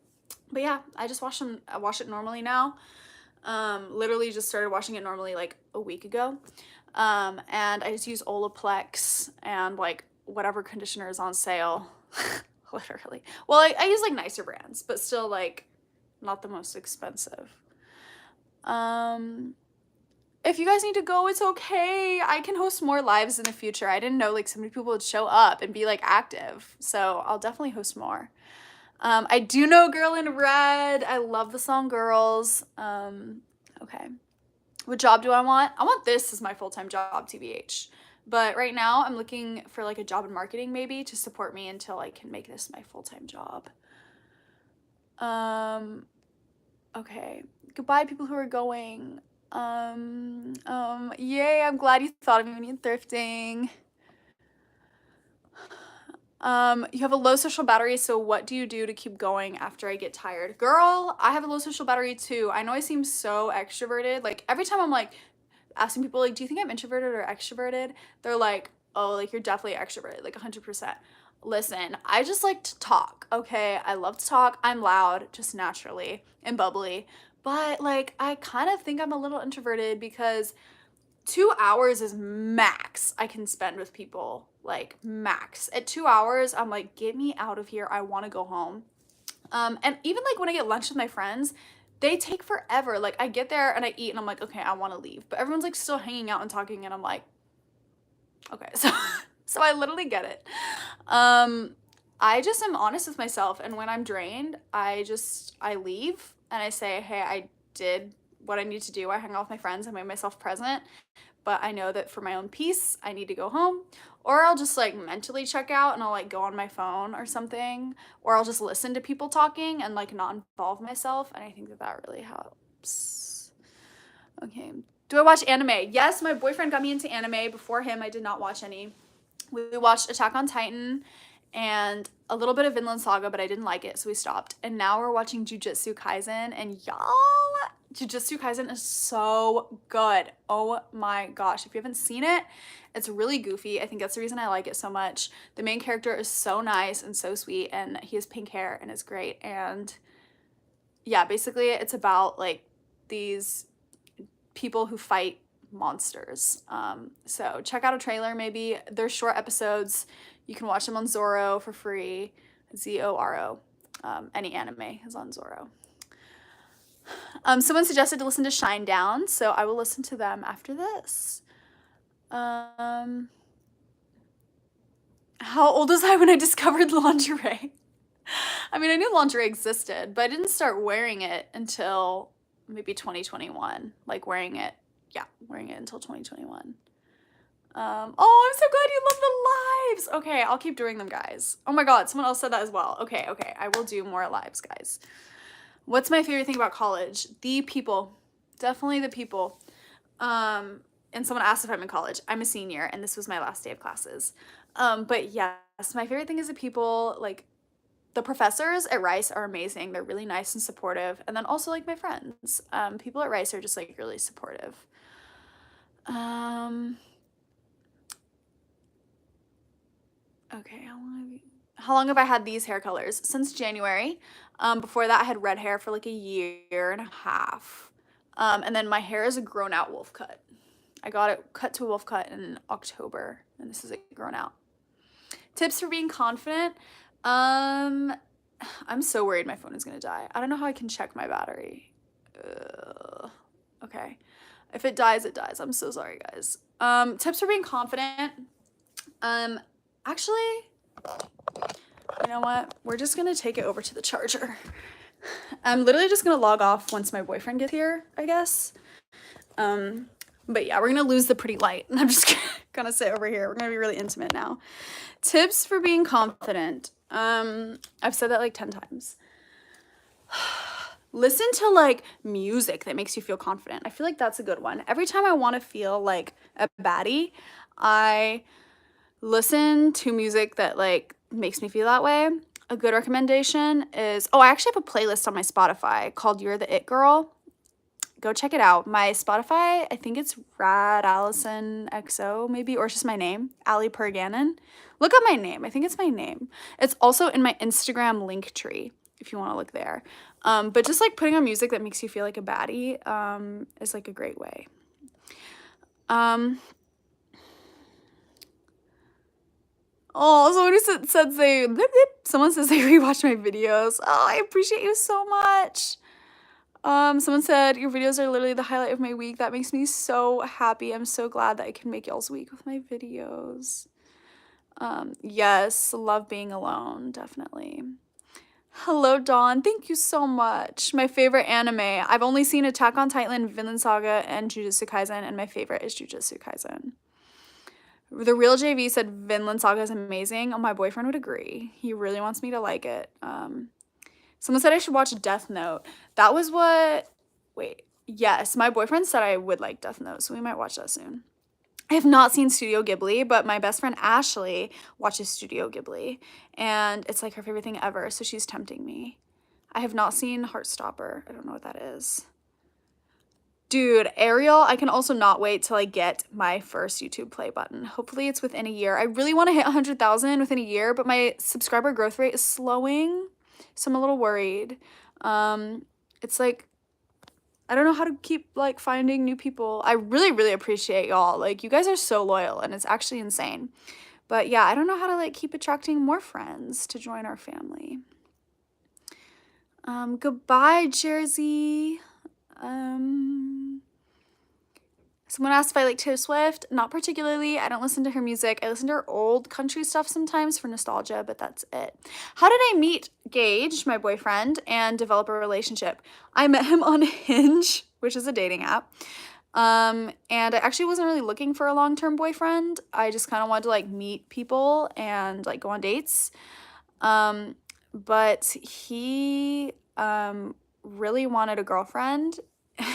But yeah, I just wash it normally now. Literally just started washing it normally like a week ago. And I just use Olaplex and like whatever conditioner is on sale. Literally. Well, I use like nicer brands, but still like not the most expensive. If you guys need to go, it's okay. I can host more lives in the future. I didn't know like so many people would show up and be like active. So I'll definitely host more. I do know Girl in Red. I love the song Girls. Okay. What job do I want? I want this as my full-time job, TBH. But right now I'm looking for like a job in marketing maybe to support me until I can make this my full-time job. Okay. Goodbye, people who are going. Yay, I'm glad you thought of me when you thrifting. You have a low social battery, so what do you do to keep going after I get tired? Girl, I have a low social battery too. I know I seem so extroverted. Like every time I'm like asking people like, do you think I'm introverted or extroverted? They're like, oh, like you're definitely extroverted, like 100%. Listen, I just like to talk, okay? I love to talk. I'm loud, just naturally, and bubbly. But like, I kind of think I'm a little introverted because 2 hours is max I can spend with people. Like, max. At 2 hours, I'm like, get me out of here. I want to go home. And even like when I get lunch with my friends, they take forever. Like, I get there and I eat and I'm like, okay, I want to leave. But everyone's like still hanging out and talking, and I'm like, okay. So I literally get it. I just am honest with myself, and when I'm drained, I leave and I say, hey, I did what I need to do. I hang out with my friends, I made myself present, but I know that for my own peace, I need to go home. Or I'll just like mentally check out and I'll like go on my phone or something, or I'll just listen to people talking and like not involve myself, and I think that that really helps. Okay. Do I watch anime? Yes, my boyfriend got me into anime. Before him, I did not watch any. We watched Attack on Titan and a little bit of Vinland Saga, but I didn't like it, so we stopped. And now we're watching Jujutsu Kaisen, and y'all, Jujutsu Kaisen is so good. Oh my gosh. If you haven't seen it, it's really goofy. I think that's the reason I like it so much. The main character is so nice and so sweet, and he has pink hair and is great. And yeah, basically it's about like these people who fight monsters. So check out a trailer maybe. They're short episodes. You can watch them on Zoro for free. Zoro. Any anime is on Zoro. Someone suggested to listen to Shinedown, so I will listen to them after this. How old was I when I discovered lingerie? I mean, I knew lingerie existed, but I didn't start wearing it until maybe 2021. Like wearing it until 2021. Oh, I'm so glad you love the lives. Okay, I'll keep doing them, guys. Oh my God, someone else said that as well. Okay, I will do more lives, guys. What's my favorite thing about college? The people. Definitely the people. And someone asked if I'm in college. I'm a senior, and this was my last day of classes. But yes, my favorite thing is the people. Like, the professors at Rice are amazing. They're really nice and supportive. And then also like my friends. People at Rice are just like really supportive. Okay, how long have I had these hair colors? Since January. Before that I had red hair for like a year and a half. And then my hair is a grown out wolf cut. I got it cut to a wolf cut in October, and this is it grown out. Tips for being confident. I'm so worried my phone is gonna die. I don't know how I can check my battery. Okay. If it dies, it dies. I'm so sorry, guys. Tips for being confident. Actually, you know what? We're just gonna take it over to the charger. I'm literally just gonna log off once my boyfriend gets here, I guess. But yeah, we're gonna lose the pretty light, and I'm just gonna sit over here. We're gonna be really intimate now. Tips for being confident. I've said that like 10 times. Listen to like music that makes you feel confident. I feel like that's a good one. Every time I want to feel like a baddie, I listen to music that like makes me feel that way. A good recommendation is, I actually have a playlist on my Spotify called You're the It Girl. Go check it out. My Spotify, I think it's Rad Allison XO maybe, or it's just my name, Ali Perganon. Look up my name. I think it's my name. It's also in my Instagram link tree if you want to look there. But just like putting on music that makes you feel like a baddie is like a great way. Oh, someone says they rewatch my videos. Oh, I appreciate you so much. Someone said your videos are literally the highlight of my week. That makes me so happy. I'm so glad that I can make y'all's week with my videos. Yes, love being alone, definitely. Hello, Dawn. Thank you so much. My favorite anime. I've only seen Attack on Titan, Vinland Saga, and Jujutsu Kaisen, and my favorite is Jujutsu Kaisen. The Real JV said Vinland Saga is amazing. Oh, my boyfriend would agree. He really wants me to like it. Someone said I should watch Death Note. That was what... Wait. Yes, my boyfriend said I would like Death Note, so we might watch that soon. I have not seen Studio Ghibli, but my best friend Ashley watches Studio Ghibli, and it's like her favorite thing ever, so she's tempting me. I have not seen Heartstopper. I don't know what that is. Dude, Ariel, I can also not wait till I get my first YouTube play button. Hopefully it's within a year. I really want to hit 100,000 within a year, but my subscriber growth rate is slowing, so I'm a little worried. It's like I don't know how to keep like finding new people. I really, really appreciate y'all. Like, you guys are so loyal and it's actually insane. But yeah, I don't know how to like keep attracting more friends to join our family. Goodbye, Jersey. Someone asked if I like Taylor Swift. Not particularly. I don't listen to her music. I listen to her old country stuff sometimes for nostalgia, but that's it. How did I meet Gage, my boyfriend, and develop a relationship? I met him on Hinge, which is a dating app. And I actually wasn't really looking for a long-term boyfriend. I just kind of wanted to like meet people and like go on dates. But he really wanted a girlfriend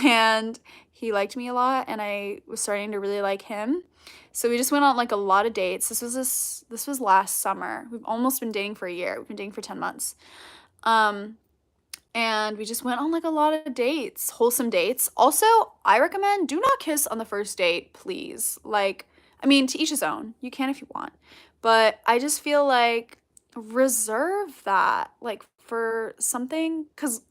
and he liked me a lot and I was starting to really like him. So we just went on like a lot of dates. This was last summer. We've almost been dating for a year. We've been dating for 10 months. And we just went on like a lot of dates, wholesome dates. Also, I recommend do not kiss on the first date, please. Like, I mean, to each his own. You can if you want. But I just feel like reserve that like for something, because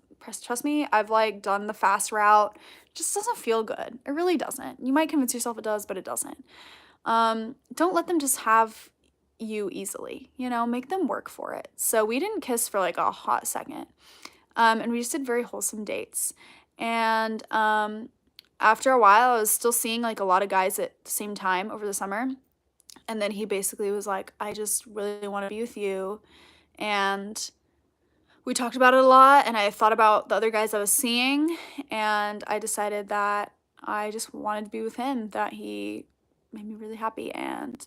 trust me, I've like done the fast route. It just doesn't feel good. It really doesn't. You might convince yourself it does, but it doesn't. Don't let them just have you easily, you know, make them work for it. So we didn't kiss for like a hot second. And we just did very wholesome dates. And after a while, I was still seeing like a lot of guys at the same time over the summer. And then he basically was like, I just really want to be with you. And we talked about it a lot. And I thought about the other guys I was seeing. And I decided that I just wanted to be with him, that he made me really happy. And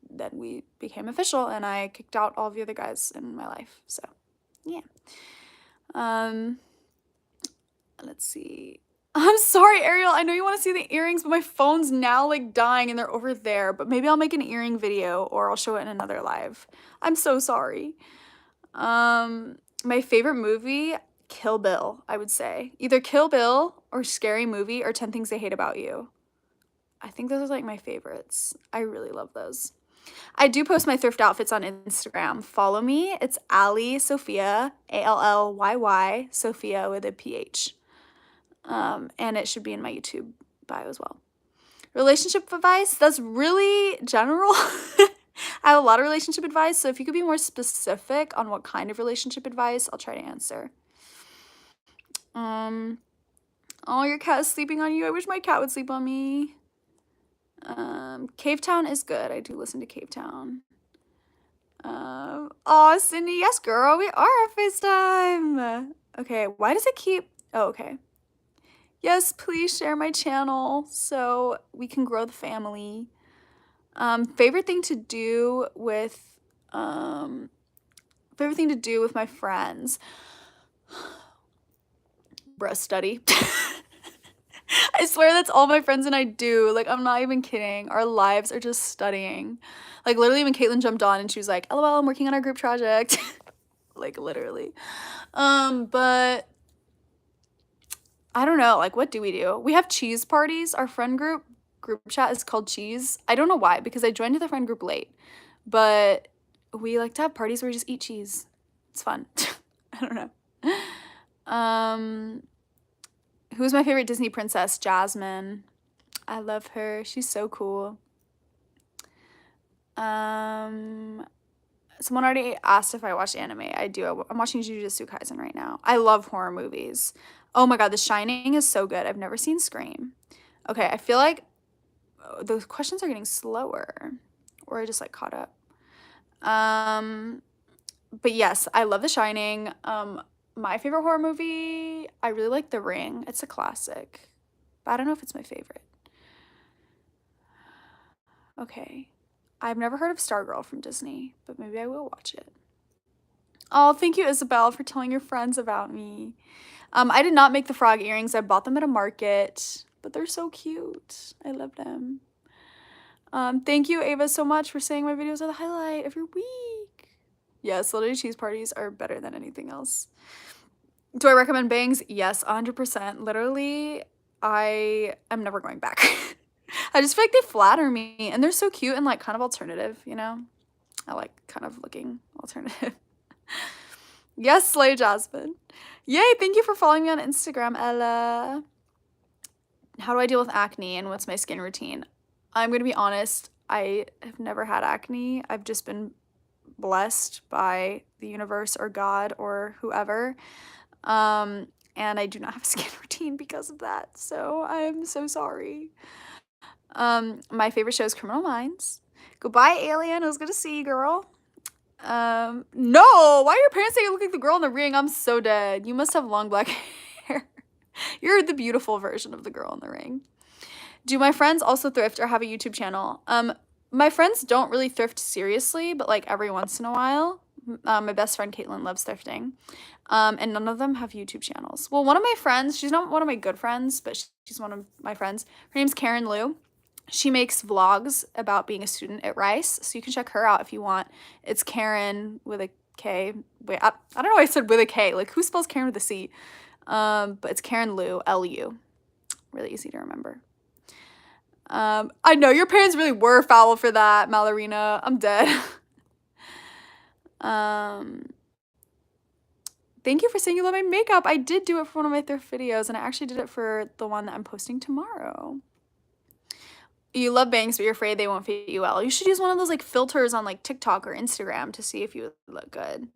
then we became official. And I kicked out all the other guys in my life. So, yeah. Let's see. I'm sorry, Ariel. I know you want to see the earrings, but my phone's now like dying and they're over there. But maybe I'll make an earring video or I'll show it in another live. I'm so sorry. My favorite movie, Kill Bill, I would say. Either Kill Bill or Scary Movie or 10 Things I Hate About You. I think those are like my favorites. I really love those. I do post my thrift outfits on Instagram. Follow me. It's Allie Sophia, Allyyy, Sophia with a PH. And it should be in my YouTube bio as well. Relationship advice, that's really general. I have a lot of relationship advice, so if you could be more specific on what kind of relationship advice, I'll try to answer. Oh, your cat is sleeping on you. I wish my cat would sleep on me. Cave Town is good. I do listen to Cave Town. Oh, Cindy, yes, girl, we are at FaceTime. Okay, why does it keep... Oh, okay. Yes, please share my channel so we can grow the family. Favorite thing to do with my friends. Breast study. I swear that's all my friends and I do. Like, I'm not even kidding. Our lives are just studying. Like, literally when Caitlin jumped on and she was like, LOL, I'm working on our group project. Like, literally. But I don't know. Like, what do? We have cheese parties. Our friend group chat is called Cheese. I don't know why, because I joined the friend group late. But we like to have parties where we just eat cheese. It's fun. I don't know. Who's my favorite Disney princess? Jasmine. I love her. She's so cool. Someone already asked if I watched anime. I do. I'm watching Jujutsu Kaisen right now. I love horror movies. Oh my god, The Shining is so good. I've never seen Scream. Okay, I feel like the questions are getting slower. Or I just like caught up. But yes, I love The Shining. My favorite horror movie, I really like The Ring. It's a classic, but I don't know if it's my favorite. Okay. I've never heard of Stargirl from Disney, but maybe I will watch it. Oh, thank you, Isabel, for telling your friends about me. I did not make the frog earrings. I bought them at a market, but they're so cute. I love them. Thank you, Ava, so much for saying my videos are the highlight of your week. Yes, celebrity cheese parties are better than anything else. Do I recommend bangs? Yes, 100%. Literally, I am never going back. I just feel like they flatter me, and they're so cute and like kind of alternative, you know? I like kind of looking alternative. Yes, Slay Jasmine. Yay, thank you for following me on Instagram, Ella. How do I deal with acne and what's my skin routine? I'm gonna be honest, I have never had acne. I've just been blessed by the universe or God or whoever. And I do not have a skin routine because of that. So I'm so sorry. My favorite show is Criminal Minds. Goodbye, alien. I was gonna see you, girl. No, why are your parents saying you look like the girl in The Ring? I'm so dead. You must have long black hair. You're the beautiful version of the girl in The Ring. Do my friends also thrift or have a YouTube channel? My friends don't really thrift seriously, but like every once in a while. My best friend Caitlin loves thrifting. And none of them have YouTube channels. Well, one of my friends, she's not one of my good friends, but she's one of my friends. Her name's Karen Liu. She makes vlogs about being a student at Rice, so you can check her out if you want. It's Karen with a K. Wait, I don't know why I said with a K. Like, who spells Karen with a C? But it's Karen Liu, L-U. Really easy to remember. I know your parents really were foul for that, Malorina. I'm dead. Thank you for saying you love my makeup. I did do it for one of my thrift videos, and I actually did it for the one that I'm posting tomorrow. You love bangs, but you're afraid they won't fit you well. You should use one of those like filters on like TikTok or Instagram to see if you look good.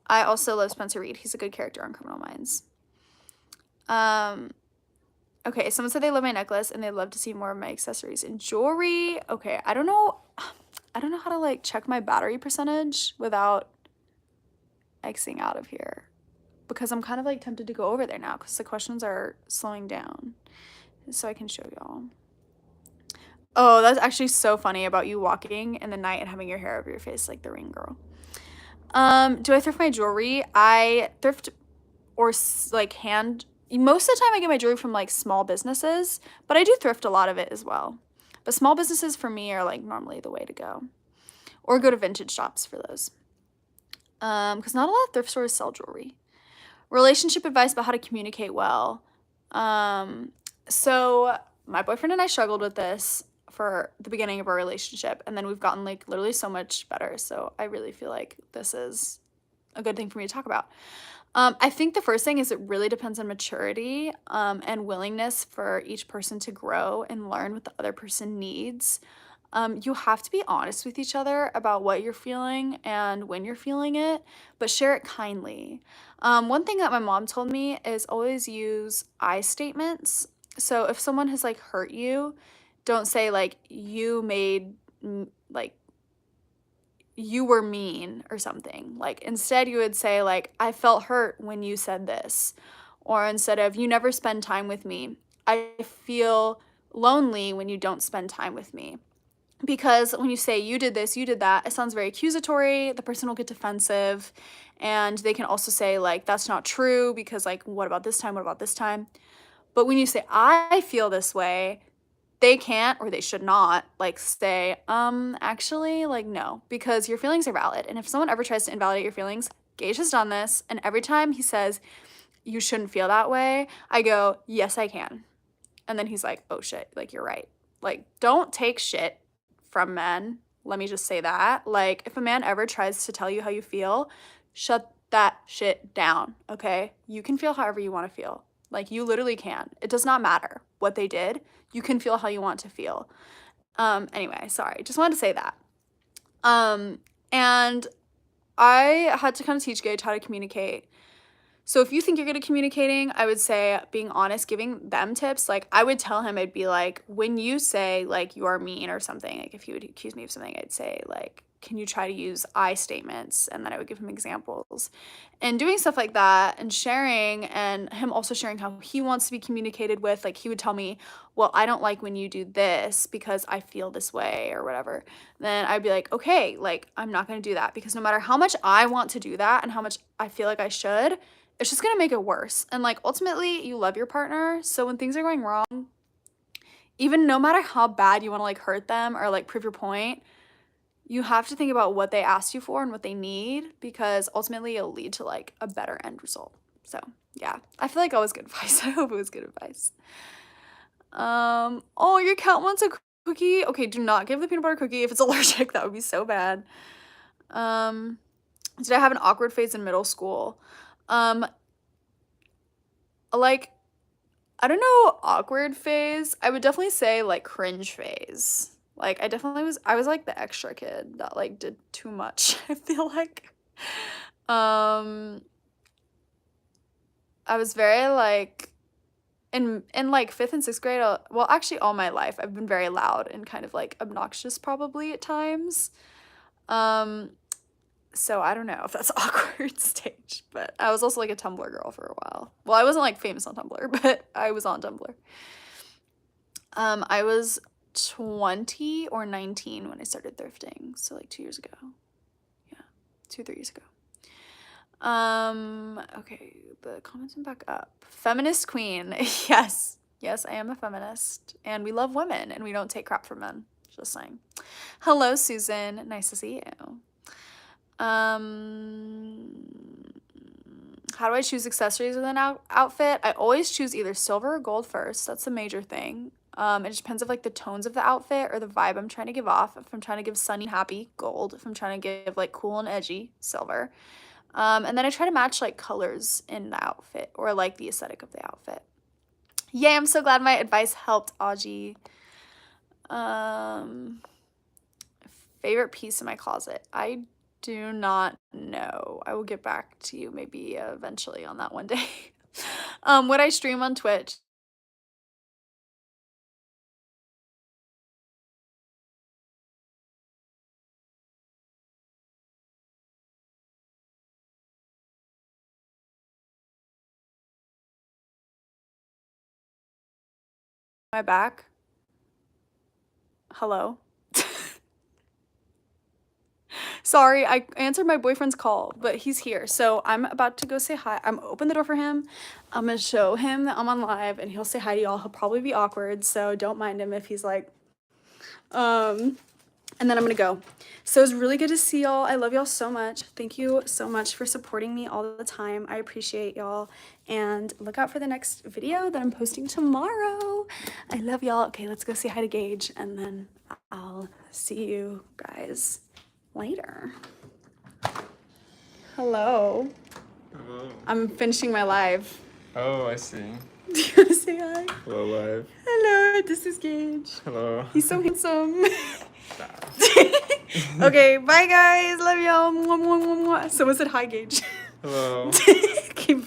I also love Spencer Reid. He's a good character on Criminal Minds. Okay, someone said they love my necklace and they'd love to see more of my accessories and jewelry. Okay, I don't know how to like check my battery percentage without Xing out of here, because I'm kind of like tempted to go over there now because the questions are slowing down so I can show y'all. Oh, that's actually so funny about you walking in the night and having your hair over your face like the Ring girl. Do I thrift my jewelry? I thrift or like hand. Most of the time I get my jewelry from like small businesses, but I do thrift a lot of it as well. But small businesses for me are like normally the way to go. Or go to vintage shops for those. Because not a lot of thrift stores sell jewelry. Relationship advice about how to communicate well. So my boyfriend and I struggled with this for the beginning of our relationship, and then we've gotten like literally so much better. So I really feel like this is a good thing for me to talk about. I think the first thing is it really depends on maturity and willingness for each person to grow and learn what the other person needs. You have to be honest with each other about what you're feeling and when you're feeling it, but share it kindly. One thing that my mom told me is always use I statements. So if someone has like hurt you, don't say like you made like you were mean or something. Like instead you would say like I felt hurt when you said this. Or instead of you never spend time with me, I feel lonely when you don't spend time with me. Because when you say you did this, you did that, it sounds very accusatory. The person will get defensive, and they can also say like that's not true because like what about this time? What about this time? But when you say I feel this way, they can't or they should not like say actually like no, because your feelings are valid. And if someone ever tries to invalidate your feelings, Gage has done this, and every time he says you shouldn't feel that way, I go yes I can, and then he's like oh shit, like you're right. Like don't take shit from men. Let me just say that. Like, if a man ever tries to tell you how you feel, shut that shit down, okay? You can feel however you want to feel. Like, you literally can. It does not matter what they did. You can feel how you want to feel. Anyway, sorry. Just wanted to say that. And I had to kind of teach Gage how to communicate. So if you think you're good at communicating, I would say being honest, giving them tips. Like I would tell him, I'd be like, when you say like you are mean or something, like if he would accuse me of something, I'd say like, can you try to use I statements? And then I would give him examples. And doing stuff like that and sharing, and him also sharing how he wants to be communicated with. Like he would tell me, well, I don't like when you do this because I feel this way or whatever. Then I'd be like, okay, like I'm not going to do that, because no matter how much I want to do that and how much I feel like I should, it's just gonna make it worse. And like ultimately you love your partner, so when things are going wrong, even no matter how bad you want to like hurt them or like prove your point, you have to think about what they asked you for and what they need, because ultimately it'll lead to like a better end result. So yeah, I feel like that was good advice. I hope it was good advice. Oh, your cat wants a cookie. Okay, do not give the peanut butter cookie if it's allergic. That would be so bad. Did I have an awkward phase in middle school? Like I don't know, awkward phase. I would definitely say like cringe phase. Like I was like the extra kid that like did too much. I feel like um I was very like in like 5th and 6th grade, well, actually all my life I've been very loud and kind of like obnoxious probably at times. Um so I don't know if that's awkward stage, but I was also like a Tumblr girl for a while. Well, I wasn't like famous on Tumblr, but I was on Tumblr. I was 20 or 19 when I started thrifting, so like 2 years ago. Yeah, 2, 3 years ago. Okay, the comments went back up. Feminist queen. Yes. Yes, I am a feminist. And we love women and we don't take crap from men. Just saying. Hello, Susan. Nice to see you. How do I choose accessories with an outfit? I always choose either silver or gold first. That's a major thing. It just depends on like the tones of the outfit or the vibe I'm trying to give off. If I'm trying to give sunny, happy, gold. If I'm trying to give like cool and edgy, silver. And then I try to match like colors in the outfit or like the aesthetic of the outfit. Yay, I'm so glad my advice helped, Aji. Favorite piece in my closet. I do not know. I will get back to you maybe eventually on that one day. Would I stream on Twitch? Am I back? Hello? Sorry, I answered my boyfriend's call, but he's here. So I'm about to go say hi. I'm open the door for him. I'm gonna show him that I'm on live and he'll say hi to y'all. He'll probably be awkward, so don't mind him if he's like, and then I'm gonna go. So it was really good to see y'all. I love y'all so much. Thank you so much for supporting me all the time. I appreciate y'all. And look out for the next video that I'm posting tomorrow. I love y'all. Okay, let's go say hi to Gage and then I'll see you guys later. Hello. Hello. I'm finishing my live. Oh, I see. Do you want to say hi? Hello, live. Hello, this is Gage. Hello. He's so handsome. Okay, bye guys. Love y'all. Someone said hi, Gage. Hello.